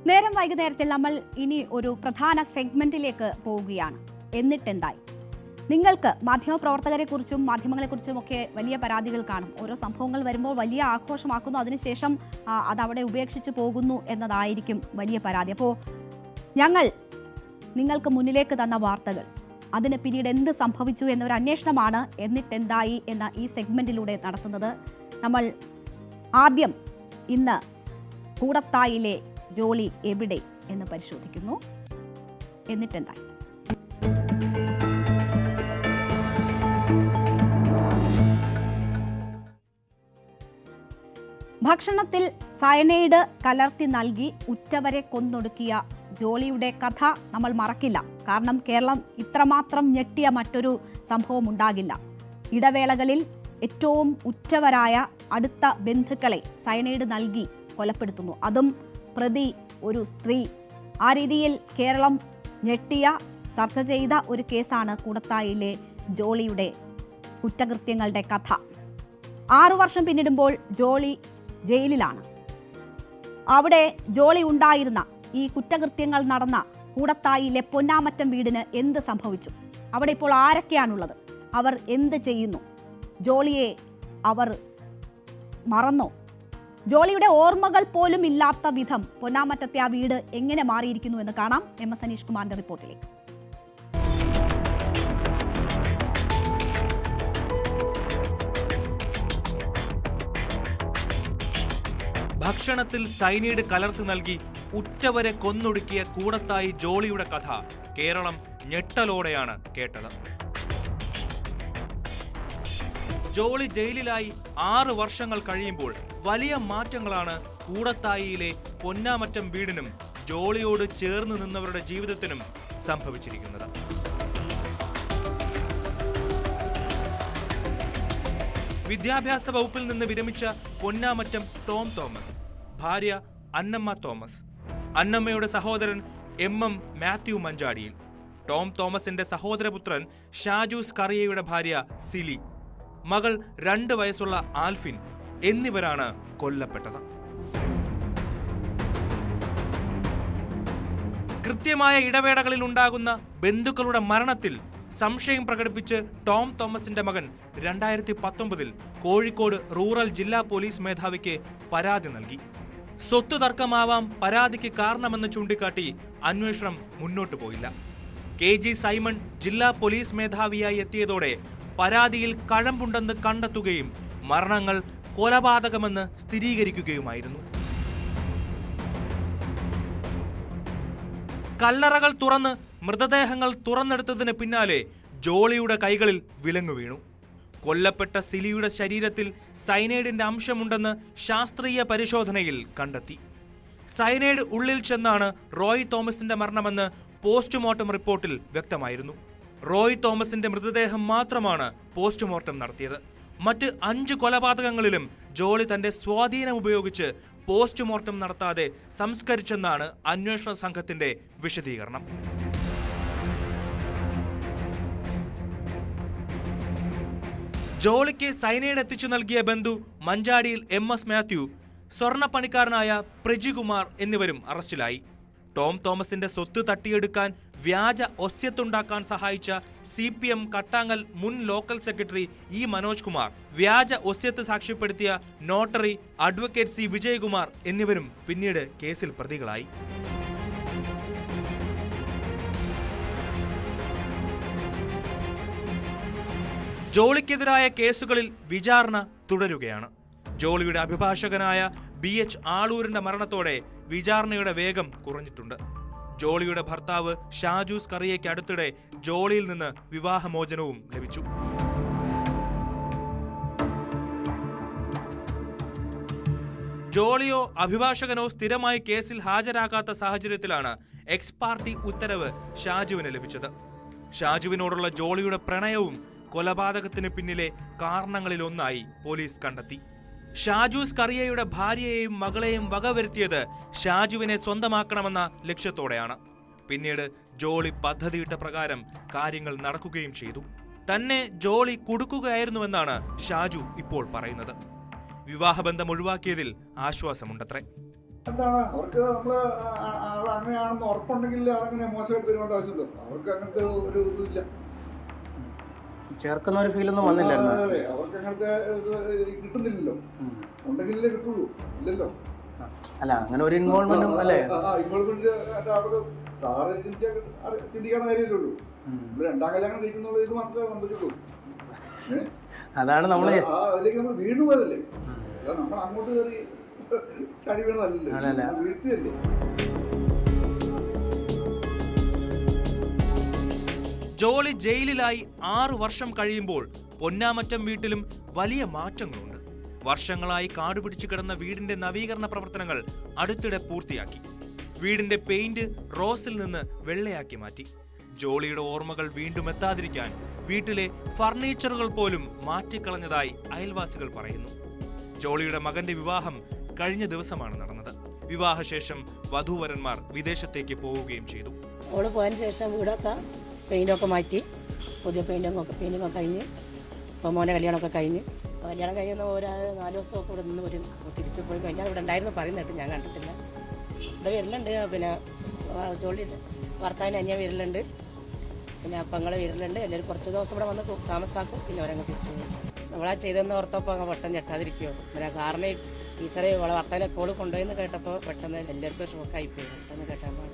നേരം വൈകുന്നേരത്തിൽ നമ്മൾ ഇനി ഒരു പ്രധാന സെഗ്മെന്റിലേക്ക് പോവുകയാണ്. എന്നിട്ടെന്തായി? നിങ്ങൾക്ക് മാധ്യമപ്രവർത്തകരെക്കുറിച്ചും മാധ്യമങ്ങളെക്കുറിച്ചും ഒക്കെ വലിയ പരാതികൾ കാണും. ഓരോ സംഭവങ്ങൾ വരുമ്പോൾ വലിയ ആഘോഷമാക്കുന്നു, അതിനുശേഷം അതവിടെ ഉപേക്ഷിച്ച് പോകുന്നു എന്നതായിരിക്കും വലിയ പരാതി. അപ്പോൾ ഞങ്ങൾ നിങ്ങൾക്ക് മുന്നിലേക്ക് തന്ന വാർത്തകൾ, അതിന് പിന്നീട് എന്ത് സംഭവിച്ചു എന്നൊരു അന്വേഷണമാണ് എന്നിട്ടെന്തായി എന്ന ഈ സെഗ്മെന്റിലൂടെ നടത്തുന്നത്. നമ്മൾ ആദ്യം ഇന്ന് കൂടത്തായിലെ ജോളി എവിടെ എന്ന് പരിശോധിക്കുന്നു. എന്നിട്ടെന്തായി? ഭക്ഷണത്തിൽ സയനൈഡ് കലർത്തി നൽകി ഉറ്റവരെ കൊന്നൊടുക്കിയ ജോളിയുടെ കഥ നമ്മൾ മറക്കില്ല. കാരണം കേരളം ഇത്രമാത്രം ഞെട്ടിയ മറ്റൊരു സംഭവം ഉണ്ടാകില്ല. ഇടവേളകളിൽ ഏറ്റവും ഉറ്റവരായ അടുത്ത ബന്ധുക്കളെ സയനൈഡ് നൽകി കൊലപ്പെടുത്തുന്നു. അതും പ്രതി ഒരു സ്ത്രീ. ആ രീതിയിൽ കേരളം ഞെട്ടിയ, ചർച്ച ചെയ്ത ഒരു കേസാണ് കൂടത്തായിലെ ജോളിയുടെ കുറ്റകൃത്യങ്ങളുടെ കഥ. 6 വർഷം പിന്നിടുമ്പോൾ ജോളി ജയിലിലാണ്. അവിടെ ജോളി ഉണ്ടായിരുന്ന ഈ കുറ്റകൃത്യങ്ങൾ നടന്ന കൂടത്തായിലെ പൊന്നാമറ്റം വീടിന് എന്ത് സംഭവിച്ചു? അവിടെ ഇപ്പോൾ ആരൊക്കെയാണുള്ളത്? അവർ എന്ത് ചെയ്യുന്നു? ജോളിയെ അവർ മറന്നോ? ജോളിയുടെ ഓർമ്മകൾ പോലും ഇല്ലാത്ത വിധം പൊന്നാമറ്റത്തെ ആ വീട് എങ്ങനെ മാറിയിരിക്കുന്നു എന്ന് കാണാം. MS അനീഷ് കുമാറിന്റെ റിപ്പോർട്ടിലേക്ക്. ഭക്ഷണത്തിൽ സൈനൈഡ് കലർത്തി നൽകി ഉറ്റവരെ കൊന്നൊടുക്കിയ കൂടത്തായി ജോളിയുടെ കഥ കേരളം ഞെട്ടലോടെയാണ് കേട്ടത്. ജോളി ജയിലിലായി 6 വർഷങ്ങൾ കഴിയുമ്പോൾ വലിയ മാറ്റങ്ങളാണ് കൂടത്തായിയിലെ പൊന്നാമറ്റം വീടിനും ജോളിയോട് ചേർന്ന് നിന്നവരുടെ ജീവിതത്തിനും സംഭവിച്ചിരിക്കുന്നത്. വിദ്യാഭ്യാസ വകുപ്പിൽ നിന്ന് വിരമിച്ച പൊന്നാമറ്റം ടോം തോമസ്, ഭാര്യ അന്നമ്മ തോമസ്, അന്നമ്മയുടെ സഹോദരൻ MM മാത്യു മഞ്ചാടിയിൽ, ടോം തോമസിന്റെ സഹോദരപുത്രൻ ഷാജു സ്കറിയയുടെ ഭാര്യ സിലി, മകൾ 2 വയസ്സുള്ള ആൽഫിൻ എന്നിവരാണ് കൊല്ലപ്പെട്ടത്. കൃത്യമായ ഇടവേളകളിൽ ഉണ്ടാകുന്ന ബന്ധുക്കളുടെ മരണത്തിൽ സംശയം പ്രകടിപ്പിച്ച് ടോം തോമസിന്റെ മകൻ 2019 കോഴിക്കോട് റൂറൽ ജില്ലാ പോലീസ് മേധാവിക്ക് പരാതി നൽകി. സ്വത്ത് തർക്കമാവാം പരാതിക്ക് കാരണമെന്ന് ചൂണ്ടിക്കാട്ടി അന്വേഷണം മുന്നോട്ടു പോയില്ല. KG സൈമൺ ജില്ലാ പോലീസ് മേധാവിയായി എത്തിയതോടെ പരാതിയിൽ കഴമ്പുണ്ടെന്ന് കണ്ടെത്തുകയും മരണങ്ങൾ കൊലപാതകമെന്ന് സ്ഥിരീകരിക്കുകയുമായിരുന്നു. കല്ലറകൾ തുറന്ന് മൃതദേഹങ്ങൾ തുറന്നെടുത്തതിന് പിന്നാലെ ജോളിയുടെ കൈകളിൽ വിലങ്ങു വീണു. കൊല്ലപ്പെട്ട സിലിയുടെ ശരീരത്തിൽ സൈനൈഡിന്റെ അംശമുണ്ടെന്ന് ശാസ്ത്രീയ പരിശോധനയിൽ കണ്ടെത്തി. സൈനൈഡ് ഉള്ളിൽ ചെന്നാണ് റോയ് തോമസിന്റെ മരണമെന്ന് പോസ്റ്റ്മോർട്ടം റിപ്പോർട്ടിൽ വ്യക്തമായിരുന്നു. റോയ് തോമസിന്റെ മൃതദേഹം മാത്രമാണ് പോസ്റ്റ്മോർട്ടം നടത്തിയത്. മറ്റ് 5 കൊലപാതകങ്ങളിലും ജോളി തന്റെ സ്വാധീനം ഉപയോഗിച്ച് പോസ്റ്റ്മോർട്ടം നടത്താതെ സംസ്കരിച്ചെന്നാണ് അന്വേഷണ സംഘത്തിന്റെ വിശദീകരണം. ജോളിക്ക് സൈനൈഡ് എത്തിച്ചു നൽകിയ ബന്ധു മഞ്ചാടിയിൽ MS മാത്യു, സ്വർണ്ണപ്പണിക്കാരനായ പ്രജികുമാർ എന്നിവരും അറസ്റ്റിലായി. ടോം തോമസിന്റെ സ്വത്ത് തട്ടിയെടുക്കാൻ വ്യാജ ഒസ്യത്തുണ്ടാക്കാൻ സഹായിച്ച CPM കട്ടാങ്ങൽ മുൻ local secretary E Manoj Kumar, വ്യാജ ഒസ്യത്ത് സാക്ഷ്യപ്പെടുത്തിയ നോട്ടറി അഡ്വക്കേറ്റ് C വിജയകുമാർ എന്നിവരും പിന്നീട് കേസിൽ പ്രതികളായി. ജോളിക്കെതിരായ കേസുകളിൽ വിചാരണ തുടരുകയാണ്. ജോളിയുടെ അഭിഭാഷകനായ BH ആളൂരിന്റെ മരണത്തോടെ വിചാരണയുടെ വേഗം കുറഞ്ഞിട്ടുണ്ട്. ജോളിയുടെ ഭർത്താവ് ഷാജു സ്കറിയയ്ക്ക് അടുത്തിടെ ജോളിയിൽ നിന്ന് വിവാഹമോചനവും ലഭിച്ചു. ജോളിയോ അഭിഭാഷകനോ സ്ഥിരമായി കേസിൽ ഹാജരാകാത്ത സാഹചര്യത്തിലാണ് എക്സ് പാർട്ടി ഉത്തരവ് ഷാജുവിന് ലഭിച്ചത്. ഷാജുവിനോടുള്ള ജോളിയുടെ പ്രണയവും കൊലപാതകത്തിന് പിന്നിലെ കാരണങ്ങളിലൊന്നായി പോലീസ് കണ്ടെത്തി. ഷാജു സ്കറിയയുടെ ഭാര്യയെയും മകളെയും വകവരുത്തിയത് ഷാജുവിനെ സ്വന്തമാക്കണമെന്ന ലക്ഷ്യത്തോടെയാണ്. പിന്നീട് ജോളി പദ്ധതിയിട്ട പ്രകാരം കാര്യങ്ങൾ നടക്കുകയും ചെയ്തു. തന്നെ ജോളി കുടുക്കുകയായിരുന്നുവെന്നാണ് ഷാജു ഇപ്പോൾ പറയുന്നത്. വിവാഹബന്ധം ഒഴിവാക്കിയതിൽ ആശ്വാസമുണ്ടത്രേ. എന്താണ് അവർക്ക് നമ്മള് അങ്ങനെയാണെന്ന് ഉറപ്പുണ്ടെങ്കിൽ അതങ്ങനെ മോശമായിട്ട് പെരുമാറ്റ ആവശ്യമില്ല. അവർക്ക് അങ്ങനത്തെ ഒരു ഇതില്ല, ചേർക്കുന്ന ഒരു ഫീലൊന്നും വന്നില്ലായിരുന്നു. അതെ, അവർക്ക് അങ്ങനത്തെ കിട്ടുന്നില്ലല്ലോ. ഉണ്ടെങ്കിലേ കിട്ടുള്ളൂ, ഇല്ലല്ലോ. അല്ല, അങ്ങനെ ഒരു ഇൻവോൾവ്മെന്റും അല്ലേ? ഇൻവോൾവ്മെന്റ് അവർക്ക് സാറ് ചിന്തിക്കാൻ കാര്യമില്ലുള്ളൂ. രണ്ടാം കല്യാണം കഴിക്കുന്നുള്ള ഇത് മാത്രമേ സംഭവിച്ചുള്ളൂ. അതാണ് നമ്മൾ അതിലേക്ക് നമ്മൾ വീണു പോയതല്ലേ, നമ്മൾ അങ്ങോട്ട് കയറി ചടി വീണതല്ലേ, വീഴ്ത്തിയല്ലേ. ജോളി ജയിലിലായി 6 വർഷം കഴിയുമ്പോൾ പൊന്നാമറ്റം വീട്ടിലും വലിയ മാറ്റങ്ങളുണ്ട്. വർഷങ്ങളായി കാടുപിടിച്ചു കിടന്ന വീടിന്റെ നവീകരണ പ്രവർത്തനങ്ങൾ അടുത്തിടെ പൂർത്തിയാക്കി. വീടിന്റെ പെയിന്റ് റോസിൽ നിന്ന് വെള്ളയാക്കി മാറ്റി. ജോളിയുടെ ഓർമ്മകൾ വീണ്ടും എത്താതിരിക്കാൻ വീട്ടിലെ ഫർണിച്ചറുകൾ പോലും മാറ്റിക്കളഞ്ഞതായി അയൽവാസികൾ പറയുന്നു. ജോളിയുടെ മകന്റെ വിവാഹം കഴിഞ്ഞ ദിവസമാണ് നടന്നത്. വിവാഹശേഷം വധൂവരന്മാർ വിദേശത്തേക്ക് പോവുകയും ചെയ്തു. അവള് പോയതിനു ശേഷം വീടൊക്കെ പെയിൻ്റൊക്കെ മാറ്റി, പുതിയ പെയിൻറ്റൊക്കെ കഴിഞ്ഞ്, ഇപ്പോൾ മോനെ കല്യാണമൊക്കെ കഴിഞ്ഞ്, കല്യാണം കഴിയുന്ന ഒരു 4 ദിവസമൊക്കെ ഇവിടെ നിന്ന് വരും. തിരിച്ചു പോയി കഴിഞ്ഞാൽ ഇവിടെ ഉണ്ടായിരുന്നു പറയുന്നിട്ട് ഞാൻ കണ്ടിട്ടില്ല. ഇവിടെ വരലുണ്ട്, പിന്നെ ജോലി ഭർത്താവിന് അന്യ വരലുണ്ട്, പിന്നെ അപ്പങ്ങൾ വരലുണ്ട്. എല്ലാവരും കുറച്ച് ദിവസം ഇവിടെ വന്ന് താമസാക്കും, പിന്നെ അവരങ്ങ് തിരിച്ചു പോകും. നമ്മളാ ചെയ്തെന്ന് ഓർത്തപ്പോൾ അങ്ങ് പെട്ടെന്ന് ഞെട്ടാതിരിക്കുമോ. പിന്നെ സാറിനെ ടീച്ചറെ അവളെ ഭർത്താവിനെ കോള് കൊണ്ടുപോയെന്ന് കേട്ടപ്പോൾ പെട്ടെന്ന് എല്ലാവർക്കും ഷോക്കായിപ്പോയി. പെട്ടെന്ന് കേട്ടപ്പോൾ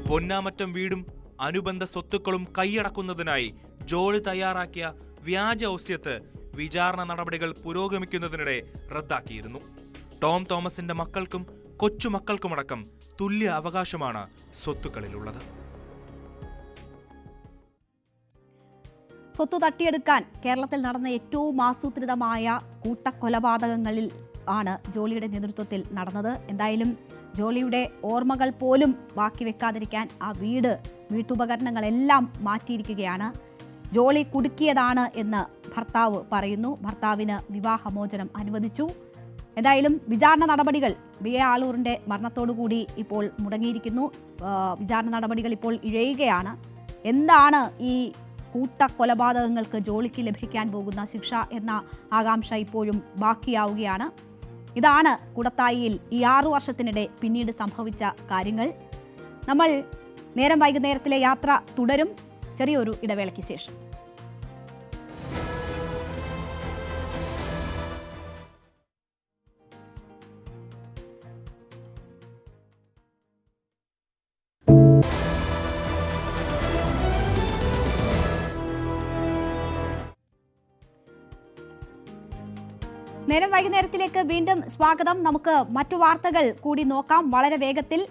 പൊന്നാമറ്റം വീടും അനുബന്ധ സ്വത്തുക്കളും കൈയടക്കുന്നതിനായി ജോളി തയ്യാറാക്കിയ വ്യാജ ഒസ്യത്ത് വിചാരണ നടപടികൾ പുരോഗമിക്കുന്നതിനിടെ റദ്ദാക്കിയിരുന്നു. ടോം തോമസിന്റെ മക്കൾക്കും കൊച്ചുമക്കൾക്കുമടക്കം തുല്യ അവകാശമാണ് സ്വത്തുക്കളിലുള്ളത്. സ്വത്ത് തട്ടിയെടുക്കാൻ കേരളത്തിൽ നടന്ന ഏറ്റവും ആസൂത്രിതമായ കൂട്ടക്കൊലപാതകങ്ങളിൽ ആണ് ജോളിയുടെ നേതൃത്വത്തിൽ നടന്നത്. എന്തായാലും ജോളിയുടെ ഓർമ്മകൾ പോലും ബാക്കി വെക്കാതിരിക്കാൻ ആ വീട്ടുപകരണങ്ങളെല്ലാം മാറ്റിയിരിക്കുകയാണ്. ജോളി കുടുക്കിയതാണ് എന്ന് ഭർത്താവ് പറയുന്നു. ഭർത്താവിന് വിവാഹമോചനം അനുവദിച്ചു. എന്തായാലും വിചാരണ നടപടികൾ BA ആളൂരിന്റെ മരണത്തോടുകൂടി ഇപ്പോൾ മുടങ്ങിയിരിക്കുന്നു. വിചാരണ നടപടികൾ ഇപ്പോൾ ഇഴയുകയാണ്. എന്താണ് ഈ കൂട്ടക്കൊലപാതകങ്ങൾക്ക് ജോളിക്ക് ലഭിക്കാൻ പോകുന്ന ശിക്ഷ എന്ന ആകാംക്ഷ ഇപ്പോഴും ബാക്കിയാവുകയാണ്. ഇതാണ് കൂടത്തായിയിൽ ഈ 6 വർഷത്തിനിടെ പിന്നീട് സംഭവിച്ച കാര്യങ്ങൾ. നമ്മൾ നേരം വൈകുന്നേരത്തിലെ യാത്ര തുടരും. ചെറിയൊരു ഇടവേളയ്ക്ക് ശേഷം. നേരം വൈകുന്നേരത്തിലേക്ക് വീണ്ടും സ്വാഗതം. നമുക്ക് മറ്റു വാർത്തകൾ കൂടി നോക്കാം വളരെ വേഗത്തിൽ.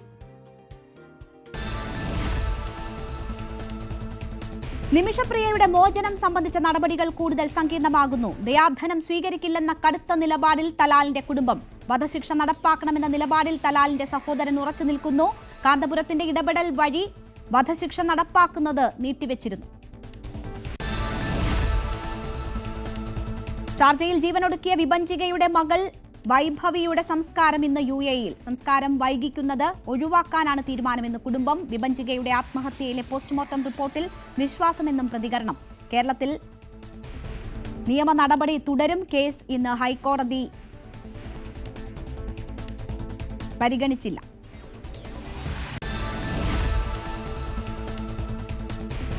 നിമിഷപ്രിയയുടെ മോചനം സംബന്ധിച്ച നടപടികൾ കൂടുതൽ സങ്കീർണമാകുന്നു. ദയാധനം സ്വീകരിക്കില്ലെന്ന കടുത്ത നിലപാടിൽ തലാലിന്റെ കുടുംബം. വധശിക്ഷ നടപ്പാക്കണമെന്ന നിലപാടിൽ തലാലിന്റെ സഹോദരൻ ഉറച്ചു നിൽക്കുന്നു. കാന്തപുരത്തിന്റെ ഇടപെടൽ വഴി വധശിക്ഷ നടപ്പാക്കുന്നത് നീട്ടിവെച്ചിരുന്നു. ഷാർജയിൽ ജീവനൊടുക്കിയ വിഭജികയുടെ മകൾ വൈഭവിയുടെ സംസ്കാരം ഇന്ന് UAE-യിൽ. സംസ്കാരം വൈകിക്കുന്നത് ഒഴിവാക്കാനാണ് തീരുമാനമെന്ന് കുടുംബം. വിഭജികയുടെ ആത്മഹത്യയിലെ പോസ്റ്റ്മോർട്ടം റിപ്പോർട്ടിൽ വിശ്വാസമെന്നും പ്രതികരണം. കേരളത്തിൽ നിയമ നടപടി തുടരും. കേസ് ഇന്ന് ഹൈക്കോടതി പരിഗണിച്ചില്ല.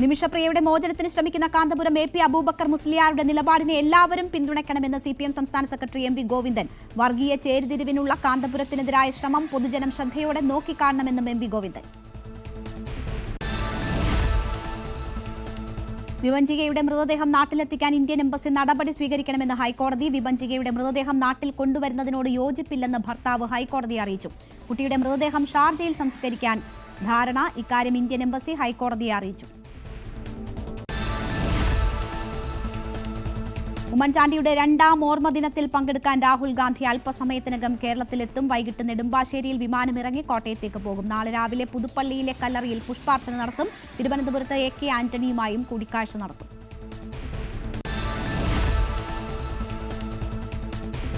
നിമിഷപ്രിയയുടെ മോചനത്തിന് ശ്രമിക്കുന്ന കാന്തപുരം AP അബൂബക്കർ മുസ്ലിയാരുടെ നിലപാടിനെ എല്ലാവരും പിന്തുണയ്ക്കണമെന്ന് CPM സംസ്ഥാന സെക്രട്ടറി MV ഗോവിന്ദൻ. വർഗീയ ചേരിതിരിവിനുള്ള കാന്തപുരത്തിനെതിരായ ശ്രമം പൊതുജനം ശ്രദ്ധയോടെ നോക്കിക്കാണണമെന്നും MV ഗോവിന്ദൻ. വിഭജികയുടെ മൃതദേഹം നാട്ടിലെത്തിക്കാൻ ഇന്ത്യൻ എംബസി നടപടി സ്വീകരിക്കണമെന്ന് ഹൈക്കോടതി. വിഭജികയുടെ മൃതദേഹം നാട്ടിൽ കൊണ്ടുവരുന്നതിനോട് യോജിപ്പില്ലെന്ന് ഭർത്താവ് ഹൈക്കോടതിയെ അറിയിച്ചു. കുട്ടിയുടെ മൃതദേഹം ഷാർജയിൽ സംസ്കരിക്കാൻ ധാരണ. ഇക്കാര്യം ഇന്ത്യൻ എംബസി ഹൈക്കോടതിയെ അറിയിച്ചു. ഉമ്മൻചാണ്ടിയുടെ 2ാം ഓർമ്മ ദിനത്തിൽ പങ്കെടുക്കാൻ രാഹുൽ ഗാന്ധി അല്പസമയത്തിനകം കേരളത്തിലെത്തും. വൈകിട്ട് നെടുമ്പാശ്ശേരിയിൽ വിമാനമിറങ്ങി കോട്ടയത്തേക്ക് പോകും. നാളെ രാവിലെ പുതുപ്പള്ളിയിലെ കല്ലറയിൽ പുഷ്പാർച്ചന നടത്തും. തിരുവനന്തപുരത്ത് AK ആന്റണിയുമായും കൂടിക്കാഴ്ച നടത്തും.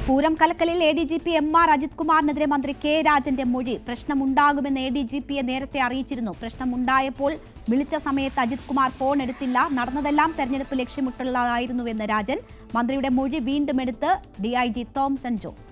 പൂരം കലക്കലിൽ ADGP MR അജിത് കുമാറിനെതിരെ മന്ത്രി K രാജന്റെ മൊഴി. പ്രശ്നമുണ്ടാകുമെന്ന് ADGPയെ നേരത്തെ അറിയിച്ചിരുന്നു. പ്രശ്നമുണ്ടായപ്പോൾ വിളിച്ച സമയത്ത് അജിത് കുമാർ ഫോൺ എടുത്തില്ല. നടന്നതെല്ലാം തെരഞ്ഞെടുപ്പ് ലക്ഷ്യമിട്ടുള്ളതായിരുന്നുവെന്ന് രാജൻ. മന്ത്രിയുടെ മൊഴി വീണ്ടും എടുത്ത് DIG തോംസൺ ജോസ്.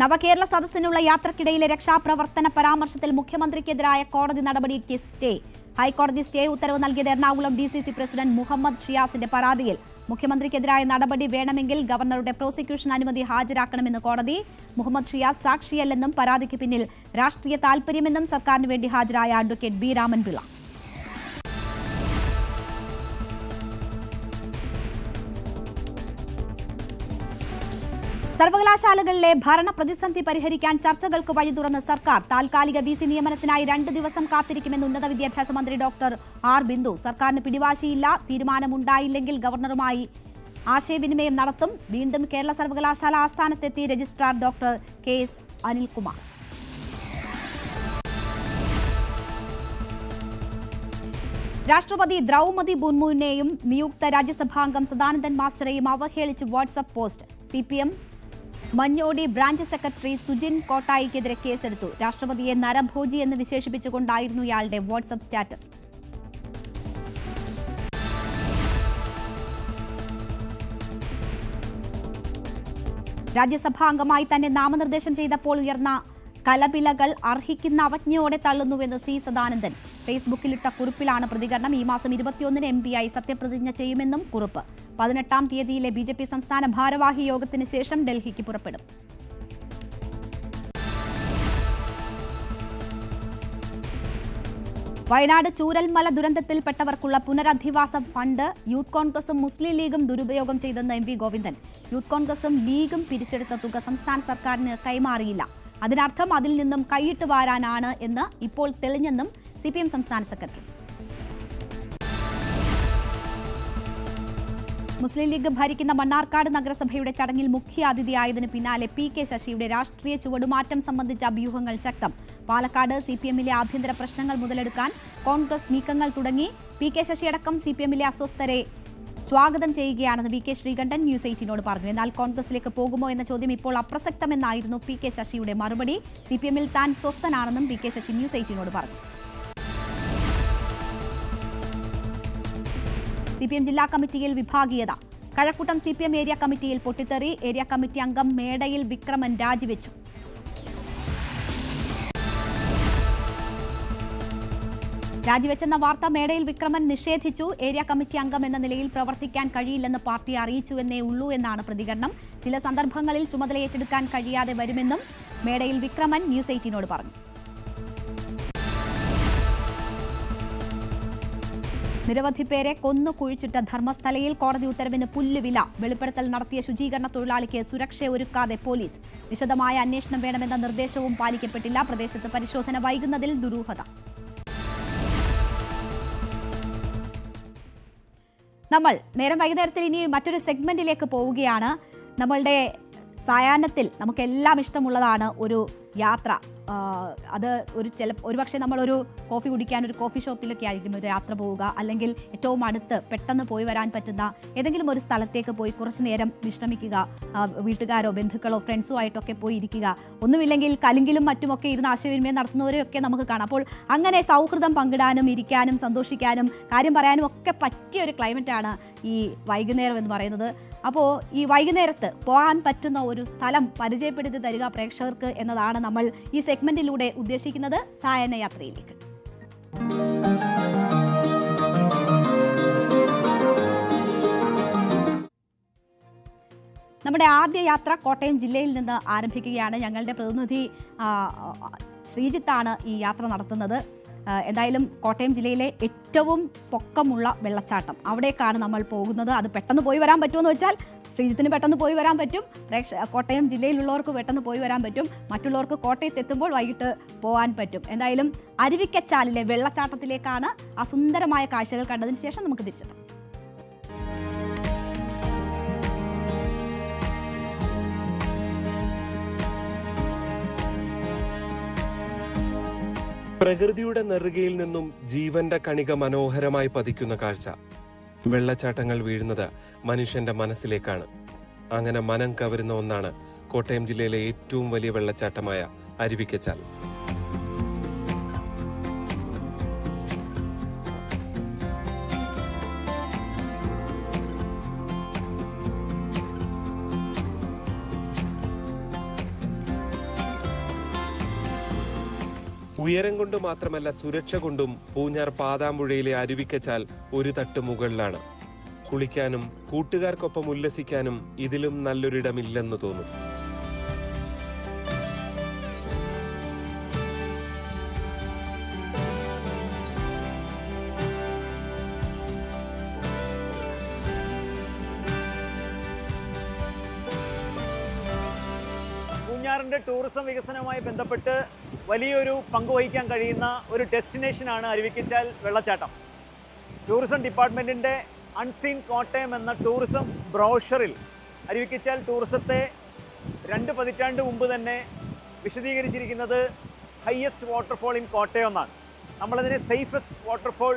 നവകേരള സദസ്സിനുള്ള യാത്രക്കിടയിലെ രക്ഷാപ്രവർത്തന പരാമർശത്തിൽ മുഖ്യമന്ത്രിക്കെതിരായ കോടതി നടപടിക്ക് സ്റ്റേ. ഹൈക്കോടതി സ്റ്റേ ഉത്തരവ് നൽകിയത് എറണാകുളം DCC പ്രസിഡന്റ് മുഹമ്മദ് ഷിയാസിന്റെ പരാതിയിൽ. മുഖ്യമന്ത്രിക്കെതിരായ നടപടി വേണമെങ്കിൽ ഗവർണറുടെ പ്രോസിക്യൂഷൻ അനുമതി ഹാജരാക്കണമെന്ന് കോടതി. മുഹമ്മദ് ഷിയാസ് സാക്ഷിയല്ലെന്നും പരാതിക്ക് പിന്നിൽ രാഷ്ട്രീയ താൽപര്യമെന്നും സർക്കാരിന് വേണ്ടി ഹാജരായ അഡ്വക്കേറ്റ് B രാമൻപിള്ള. സർവകലാശാലകളിലെ ഭരണ പ്രതിസന്ധി പരിഹരിക്കാൻ ചർച്ചകൾക്ക് വഴി തുറന്ന് സർക്കാർ. താൽക്കാലിക VC നിയമനത്തിനായി 2 ദിവസം കാത്തിരിക്കുമെന്ന് ഉന്നത വിദ്യാഭ്യാസ മന്ത്രി ഡോക്ടർ R ബിന്ദു. സർക്കാരിന് പിടിവാശിയില്ല. തീരുമാനമുണ്ടായില്ലെങ്കിൽ ഗവർണറുമായി ആശയവിനിമയം നടത്തും. വീണ്ടും കേരള സർവകലാശാല ആസ്ഥാനത്തെത്തി രജിസ്ട്രാർ ഡോക്ടർ KS അനിൽകുമാർ. രാഷ്ട്രപതി ദ്രൗപദി മുർമുവിനെയും നിയുക്ത രാജ്യസഭാംഗം സദാനന്ദൻ മാസ്റ്ററെയും അവഹേളിച്ച് WhatsApp post. CPM Manjodi branch secretary Sujin കോട്ടായിക്കെതിരെ കേസെടുത്തു. രാഷ്ട്രപതിയെ നരഭോജി എന്ന് വിശേഷിപ്പിച്ചുകൊണ്ടായിരുന്നു ഇയാളുടെ വാട്സ്ആപ്പ് സ്റ്റാറ്റസ്. രാജ്യസഭാംഗമായി തന്നെ നാമനിർദ്ദേശം ചെയ്തപ്പോൾ ഉയർന്ന കലപിലകൾ അർഹിക്കുന്ന അവജ്ഞയോടെ തള്ളുന്നുവെന്ന് C സദാനന്ദൻ. ഫേസ്ബുക്കിലിട്ട കുറിപ്പിലാണ് പ്രതികരണം. ഈ മാസം 21-ന് MP-ആയി സത്യപ്രതിജ്ഞ ചെയ്യുമെന്നും കുറിപ്പ്. 18-ാം തീയതിയിലെ BJP സംസ്ഥാന ഭാരവാഹി യോഗത്തിന് ശേഷം ഡൽഹിക്ക് പുറപ്പെടും. വയനാട് ചൂരൽമല ദുരന്തത്തിൽപ്പെട്ടവർക്കുള്ള പുനരധിവാസ ഫണ്ട് യൂത്ത് കോൺഗ്രസും മുസ്ലിം ലീഗും ദുരുപയോഗം ചെയ്തെന്ന് എം വി ഗോവിന്ദൻ. യൂത്ത് കോൺഗ്രസും ലീഗും പിരിച്ചെടുത്ത തുക സംസ്ഥാന സർക്കാരിന് കൈമാറിയില്ല. അതിനർത്ഥം അതിൽ നിന്നും കൈയിട്ട് വാരാനാണ് എന്ന് ഇപ്പോൾ തെളിഞ്ഞെന്നും CPM സംസ്ഥാന സെക്രട്ടറി. മുസ്ലിം ലീഗ് ഭരിക്കുന്ന മണ്ണാർക്കാട് നഗരസഭയുടെ ചടങ്ങിൽ മുഖ്യ അതിഥിയായതിനു പിന്നാലെ PK ശശിയുടെ രാഷ്ട്രീയ ചുവടുമാറ്റം സംബന്ധിച്ച അഭ്യൂഹങ്ങൾ ശക്തം. പാലക്കാട് CPMലെ ആഭ്യന്തര പ്രശ്നങ്ങൾ മുതലെടുക്കാൻ കോൺഗ്രസ് നീക്കങ്ങൾ തുടങ്ങി. PK ശശിയടക്കം CPMലെ അസ്വസ്ഥരെ സ്വാഗതം ചെയ്യുകയാണെന്ന് VK ശ്രീകണ്ഠൻ ന്യൂസ് 18നോട് പറഞ്ഞു. എന്നാൽ കോൺഗ്രസിലേക്ക് പോകുമോ എന്ന ചോദ്യം ഇപ്പോൾ അപ്രസക്തമെന്നായിരുന്നു PK ശശിയുടെ മറുപടി. CPMൽ താൻ സ്വസ്ഥനാണെന്നും PK ശശി ന്യൂസ് 18നോട് പറഞ്ഞു. CPM ജില്ലാ കമ്മിറ്റിയിൽ വിഭാഗീയത. കഴക്കൂട്ടം CPM ഏരിയ കമ്മിറ്റിയിൽ പൊട്ടിത്തെറി. ഏരിയ കമ്മിറ്റി അംഗം മേടയിൽ വിക്രമൻ രാജിവെച്ചു. രാജിവെച്ചെന്ന വാർത്ത മേടയിൽ വിക്രമൻ നിഷേധിച്ചു. ഏരിയ കമ്മിറ്റി അംഗം എന്ന നിലയിൽ പ്രവർത്തിക്കാൻ കഴിയില്ലെന്ന് പാർട്ടി അറിയിച്ചുവെന്നേ ഉള്ളൂ എന്നാണ് പ്രതികരണം. ചില സന്ദർഭങ്ങളിൽ ചുമതല ഏറ്റെടുക്കാൻ കഴിയാതെ വരുമെന്നും മേടയിൽ വിക്രമൻ ന്യൂസ് 18നോട് പറഞ്ഞു. നിരവധി പേരെ കൊന്നു കുഴിച്ചിട്ട ധർമ്മസ്ഥലയിൽ കോടതി ഉത്തരവിന് പുല്ലുവില. വെളിപ്പെടുത്തൽ നടത്തിയ ശുചീകരണ തൊഴിലാളിക്ക് സുരക്ഷ ഒരുക്കാതെ പോലീസ്. വിശദമായ അന്വേഷണം വേണമെന്ന നിർദ്ദേശവും പാലിക്കപ്പെട്ടില്ല. പ്രദേശത്ത് പരിശോധന വൈകുന്നതിൽ ദുരൂഹത. നമ്മൾ വൈകുന്നേരത്തിൽ ഇനി മറ്റൊരു സെഗ്മെന്റിലേക്ക് പോവുകയാണ്. നമ്മളുടെ സായാഹ്നത്തിൽ നമുക്കെല്ലാം ഇഷ്ടമുള്ളതാണ് ഒരു യാത്ര. അത് ഒരുപക്ഷെ നമ്മളൊരു കോഫി കുടിക്കാൻ ഒരു കോഫി ഷോപ്പിലൊക്കെ ആയിരിക്കും ഒരു യാത്ര പോവുക, അല്ലെങ്കിൽ ഏറ്റവും അടുത്ത് പെട്ടെന്ന് പോയി വരാൻ പറ്റുന്ന ഏതെങ്കിലും ഒരു സ്ഥലത്തേക്ക് പോയി കുറച്ചു നേരം വിശ്രമിക്കുക, വീട്ടുകാരോ ബന്ധുക്കളോ ഫ്രണ്ട്സോ ആയിട്ടൊക്കെ പോയി ഇരിക്കുക. ഒന്നുമില്ലെങ്കിൽ കലിങ്കിലും മറ്റുമൊക്കെ ഇരുന്ന് ആശയവിനിമയം നടത്തുന്നവരെയൊക്കെ നമുക്ക് കാണാം. അപ്പോൾ അങ്ങനെ സൗഹൃദം പങ്കിടാനും ഇരിക്കാനും സന്തോഷിക്കാനും കാര്യം പറയാനും ഒക്കെ പറ്റിയ ഒരു ക്ലൈമറ്റാണ് ഈ വൈകുന്നേരം എന്ന് പറയുന്നത്. അപ്പോൾ ഈ വൈകുന്നേരത്ത് പോകാൻ പറ്റുന്ന ഒരു സ്ഥലം പരിചയപ്പെടുത്തി തരിക പ്രേക്ഷകർക്ക് എന്നതാണ് നമ്മൾ ഈ സെഗ്മെന്റിലൂടെ ഉദ്ദേശിക്കുന്നത്. സായാഹ്ന യാത്രയിലേക്ക് നമ്മുടെ ആദ്യ യാത്ര കോട്ടയം ജില്ലയിൽ നിന്ന് ആരംഭിക്കുകയാണ്. ഞങ്ങളുടെ പ്രതിനിധി ശ്രീജിത്താണ് ഈ യാത്ര നടത്തുന്നത്. എന്തായാലും കോട്ടയം ജില്ലയിലെ ഏറ്റവും പൊക്കമുള്ള വെള്ളച്ചാട്ടം അവിടേക്കാണ് നമ്മൾ പോകുന്നത്. അത് പെട്ടെന്ന് പോയി വരാൻ പറ്റുമെന്ന് വെച്ചാൽ ശ്രീജിത്തിന് പെട്ടെന്ന് പോയി വരാൻ പറ്റും, കോട്ടയം ജില്ലയിലുള്ളവർക്ക് പെട്ടെന്ന് പോയി വരാൻ പറ്റും, മറ്റുള്ളവർക്ക് കോട്ടയത്ത് എത്തുമ്പോൾ വൈകിട്ട് പോകാൻ പറ്റും. എന്തായാലും അരുവിക്കച്ചാലിലെ വെള്ളച്ചാട്ടത്തിലേക്കാണ് ആ സുന്ദരമായ കാഴ്ചകൾ കണ്ടതിന് ശേഷം നമുക്ക് തിരിച്ചെത്താം. പ്രകൃതിയുടെ നെറുകയിൽ നിന്നും ജീവന്റെ കണിക മനോഹരമായി പതിക്കുന്ന കാഴ്ച. വെള്ളച്ചാട്ടങ്ങൾ വീഴുന്നത് മനുഷ്യന്റെ മനസ്സിലേക്കാണ്. അങ്ങനെ മനം കവരുന്ന ഒന്നാണ് കോട്ടയം ജില്ലയിലെ ഏറ്റവും വലിയ വെള്ളച്ചാട്ടമായ അരുവിക്കച്ചാൽ. ഉയരം കൊണ്ട് മാത്രമല്ല സുരക്ഷ കൊണ്ടും പൂഞ്ഞാർ പാതാമ്പുഴയിലെ അരുവിക്കച്ചാൽ ഒരു തട്ട് മുകളിലാണ്. കുളിക്കാനും കൂട്ടുകാർക്കൊപ്പം ഉല്ലസിക്കാനും ഇതിലും നല്ലൊരിടമില്ലെന്ന് തോന്നും. പൂഞ്ഞാറിന്റെ ടൂറിസം വികസനവുമായി ബന്ധപ്പെട്ട് വലിയൊരു പങ്കുവഹിക്കാൻ കഴിയുന്ന ഒരു ഡെസ്റ്റിനേഷനാണ് അരുവിക്കച്ചാൽ വെള്ളച്ചാട്ടം. ടൂറിസം ഡിപ്പാർട്ട്മെന്റിന്റെ അൺസീൻ കോട്ടയം എന്ന ടൂറിസം ബ്രോഷറിൽ അരുവിക്കച്ചാൽ ടൂറിസത്തെ 2 പതിറ്റാണ്ട് മുമ്പ് തന്നെ വിശദീകരിച്ചിരിക്കുന്നത് ഹയസ്റ്റ് വാട്ടർഫോൾ ഇൻ കോട്ടയം എന്നാണ്. നമ്മളതിനെ സേഫസ്റ്റ് വാട്ടർഫോൾ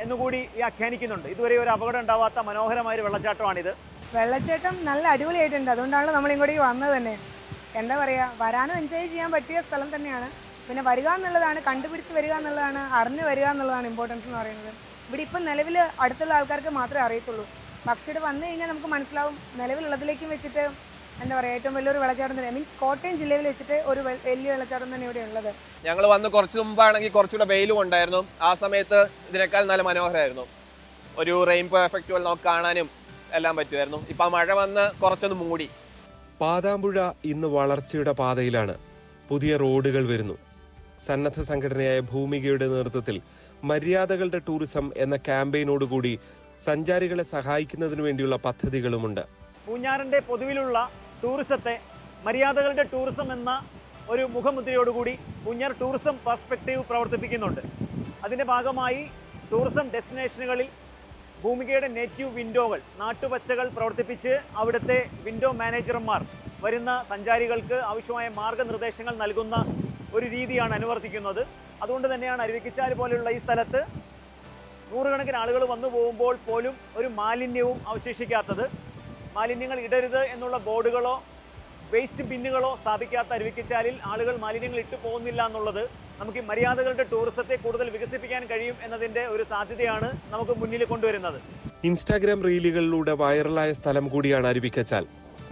എന്നുകൂടി വ്യാഖ്യാനിക്കുന്നുണ്ട്. ഇതുവരെ ഒരു അപകടം ഉണ്ടാവാത്ത മനോഹരമായ ഒരു വെള്ളച്ചാട്ടമാണിത്. വെള്ളച്ചാട്ടം നല്ല അടിപൊളിയായിട്ടുണ്ട്. അതുകൊണ്ടാണ് നമ്മൾ ഇങ്ങോട്ടേക്ക് വന്നത് തന്നെ. എന്താ പറയുക, വരാനും എൻജോയ് ചെയ്യാൻ പറ്റിയ സ്ഥലം തന്നെയാണ്. പിന്നെ വരിക എന്നുള്ളതാണ്, കണ്ടുപിടിച്ച് വരിക എന്നുള്ളതാണ്, അറിഞ്ഞു വരിക എന്നുള്ളതാണ് ഇമ്പോർട്ടൻസ് എന്ന് പറയുന്നത്. ഇവിടെ ഇപ്പം നിലവിൽ അടുത്തുള്ള ആൾക്കാർക്ക് മാത്രമേ അറിയത്തുള്ളൂ. പക്ഷേ ഇവിടെ വന്നു കഴിഞ്ഞാൽ നമുക്ക് മനസ്സിലാവും നിലവിലുള്ളതിലേക്കും വെച്ചിട്ട് എന്താ പറയുക ഏറ്റവും വലിയൊരു വെള്ളച്ചാട്ടം തന്നെ, മീൻസ് കോട്ടയം ജില്ലയിൽ വെച്ചിട്ട് ഒരു വലിയ വെള്ളച്ചാട്ടം തന്നെ ഇവിടെ ഉള്ളത്. ഞങ്ങൾ വന്ന് കുറച്ച് മുമ്പാണെങ്കിൽ കുറച്ചുകൂടെ വെയിലും ഉണ്ടായിരുന്നു. ആ സമയത്ത് ഇതിനേക്കാൾ നല്ല മനോഹരമായിരുന്നു. ഒരു റെയിൻബോ എഫക്റ്റ് പോലെ നമുക്ക് കാണാനും എല്ലാം പറ്റുമായിരുന്നു. ഇപ്പം മഴ വന്ന് കുറച്ചൊന്ന് മൂടി. പാതാമ്പുഴ ഇന്ന് വളർച്ചയുടെ പാതയിലാണ്. പുതിയ റോഡുകൾ വരുന്നു. സന്നദ്ധ സംഘടനയായ ഭൂമികയുടെ നേതൃത്വത്തിൽ മര്യാദകളുടെ ടൂറിസം എന്ന ക്യാമ്പയിനോടുകൂടി സഞ്ചാരികളെ സഹായിക്കുന്നതിനു വേണ്ടിയുള്ള പദ്ധതികളുമുണ്ട്. പൂഞ്ഞാറിന്റെ പൊതുവിലുള്ള ടൂറിസത്തെ മര്യാദകളുടെ ടൂറിസം എന്ന ഒരു മുഖമുദ്രയോടുകൂടി പൂഞ്ഞാർ ടൂറിസം പെർസ്പെക്റ്റീവ് പ്രവർത്തിപ്പിക്കുന്നുണ്ട്. അതിന്റെ ഭാഗമായി ടൂറിസം ഡെസ്റ്റിനേഷനുകളിൽ ഭൂമികയുടെ നേറ്റീവ് വിൻഡോകൾ, നാട്ടുപച്ചകൾ പ്രവർത്തിപ്പിച്ച് അവിടുത്തെ വിൻഡോ മാനേജർമാർ വരുന്ന സഞ്ചാരികൾക്ക് ആവശ്യമായ മാർഗനിർദ്ദേശങ്ങൾ നൽകുന്ന ഒരു രീതിയാണ് അനുവർത്തിക്കുന്നത്. അതുകൊണ്ട് തന്നെയാണ് അരുവിക്കച്ചാൽ പോലെയുള്ള ഈ സ്ഥലത്ത് നൂറുകണക്കിന് ആളുകൾ വന്നു പോകുമ്പോൾ പോലും ഒരു മാലിന്യവും അവശേഷിക്കാത്തത്. മാലിന്യങ്ങൾ ഇടരുത് എന്നുള്ള ബോർഡുകളോ വേസ്റ്റ് ബിന്നുകളോ സ്ഥാപിക്കാത്ത അരുവിക്കച്ചാലിൽ ആളുകൾ മാലിന്യങ്ങൾ ഇട്ടു പോകുന്നില്ല എന്നുള്ളത് നമുക്ക് ഈ മര്യാദകളുടെ ടൂറിസത്തെ കൂടുതൽ വികസിപ്പിക്കാൻ കഴിയും എന്നതിന്റെ ഒരു സാധ്യതയാണ് നമുക്ക് മുന്നിൽ കൊണ്ടുവരുന്നത്. ഇൻസ്റ്റാഗ്രാം റീലുകളിലൂടെ വൈറലായ സ്ഥലം കൂടിയാണ് അരുവിക്കച്ചാൽ.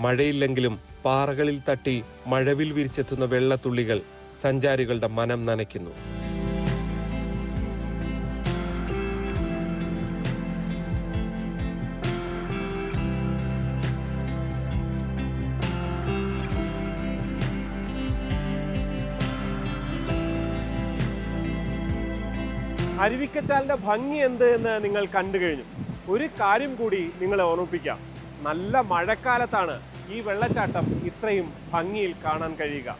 മഴയില്ലെങ്കിലും പാറകളിൽ തട്ടി മഴവിൽ വിരിച്ചെത്തുന്ന വെള്ളത്തുള്ളികൾ സഞ്ചാരികളുടെ മനം നനയ്ക്കുന്നു. അരുവിക്കച്ചാലിന്റെ ഭംഗി എന്ത് എന്ന് നിങ്ങൾ കണ്ടു കഴിഞ്ഞു. ഒരു കാര്യം കൂടി നിങ്ങളെ ഓർമ്മിപ്പിക്കാം. നല്ല മഴക്കാലത്താണ് ഈ വെള്ളച്ചാട്ടം ഇത്രയും ഭംഗിയിൽ കാണാൻ കഴിയുക.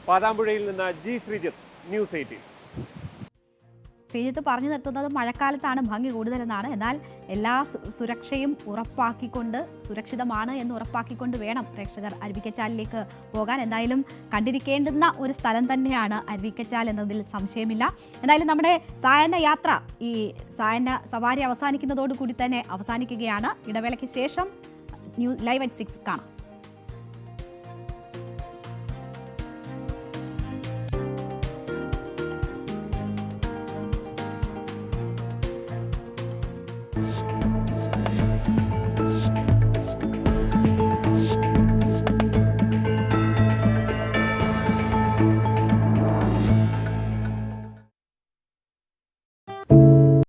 പാതാമ്പുഴയിൽ നിന്ന് ജി ശ്രീജിത്ത്, ന്യൂസ് 18. ശ്രീജിത്ത് പറഞ്ഞു നിർത്തുന്നത് മഴക്കാലത്താണ് ഭംഗി കൂടുതലെന്നാണ്. എന്നാൽ എല്ലാ സുരക്ഷയും ഉറപ്പാക്കിക്കൊണ്ട്, സുരക്ഷിതമാണ് എന്ന് ഉറപ്പാക്കിക്കൊണ്ട് വേണം പ്രേക്ഷകർ അരുവിക്കച്ചാലിലേക്ക് പോകാൻ. എന്തായാലും കണ്ടിരിക്കേണ്ടുന്ന ഒരു സ്ഥലം തന്നെയാണ് അരുവിക്കച്ചാൽ എന്നതിൽ സംശയമില്ല. എന്തായാലും നമ്മുടെ സായാഹ്ന യാത്ര, ഈ സായാഹ്ന സവാരി അവസാനിക്കുന്നതോടുകൂടി തന്നെ അവസാനിക്കുകയാണ്. ഇടവേളയ്ക്ക് ശേഷം ലൈവ് at 6 കാണാം.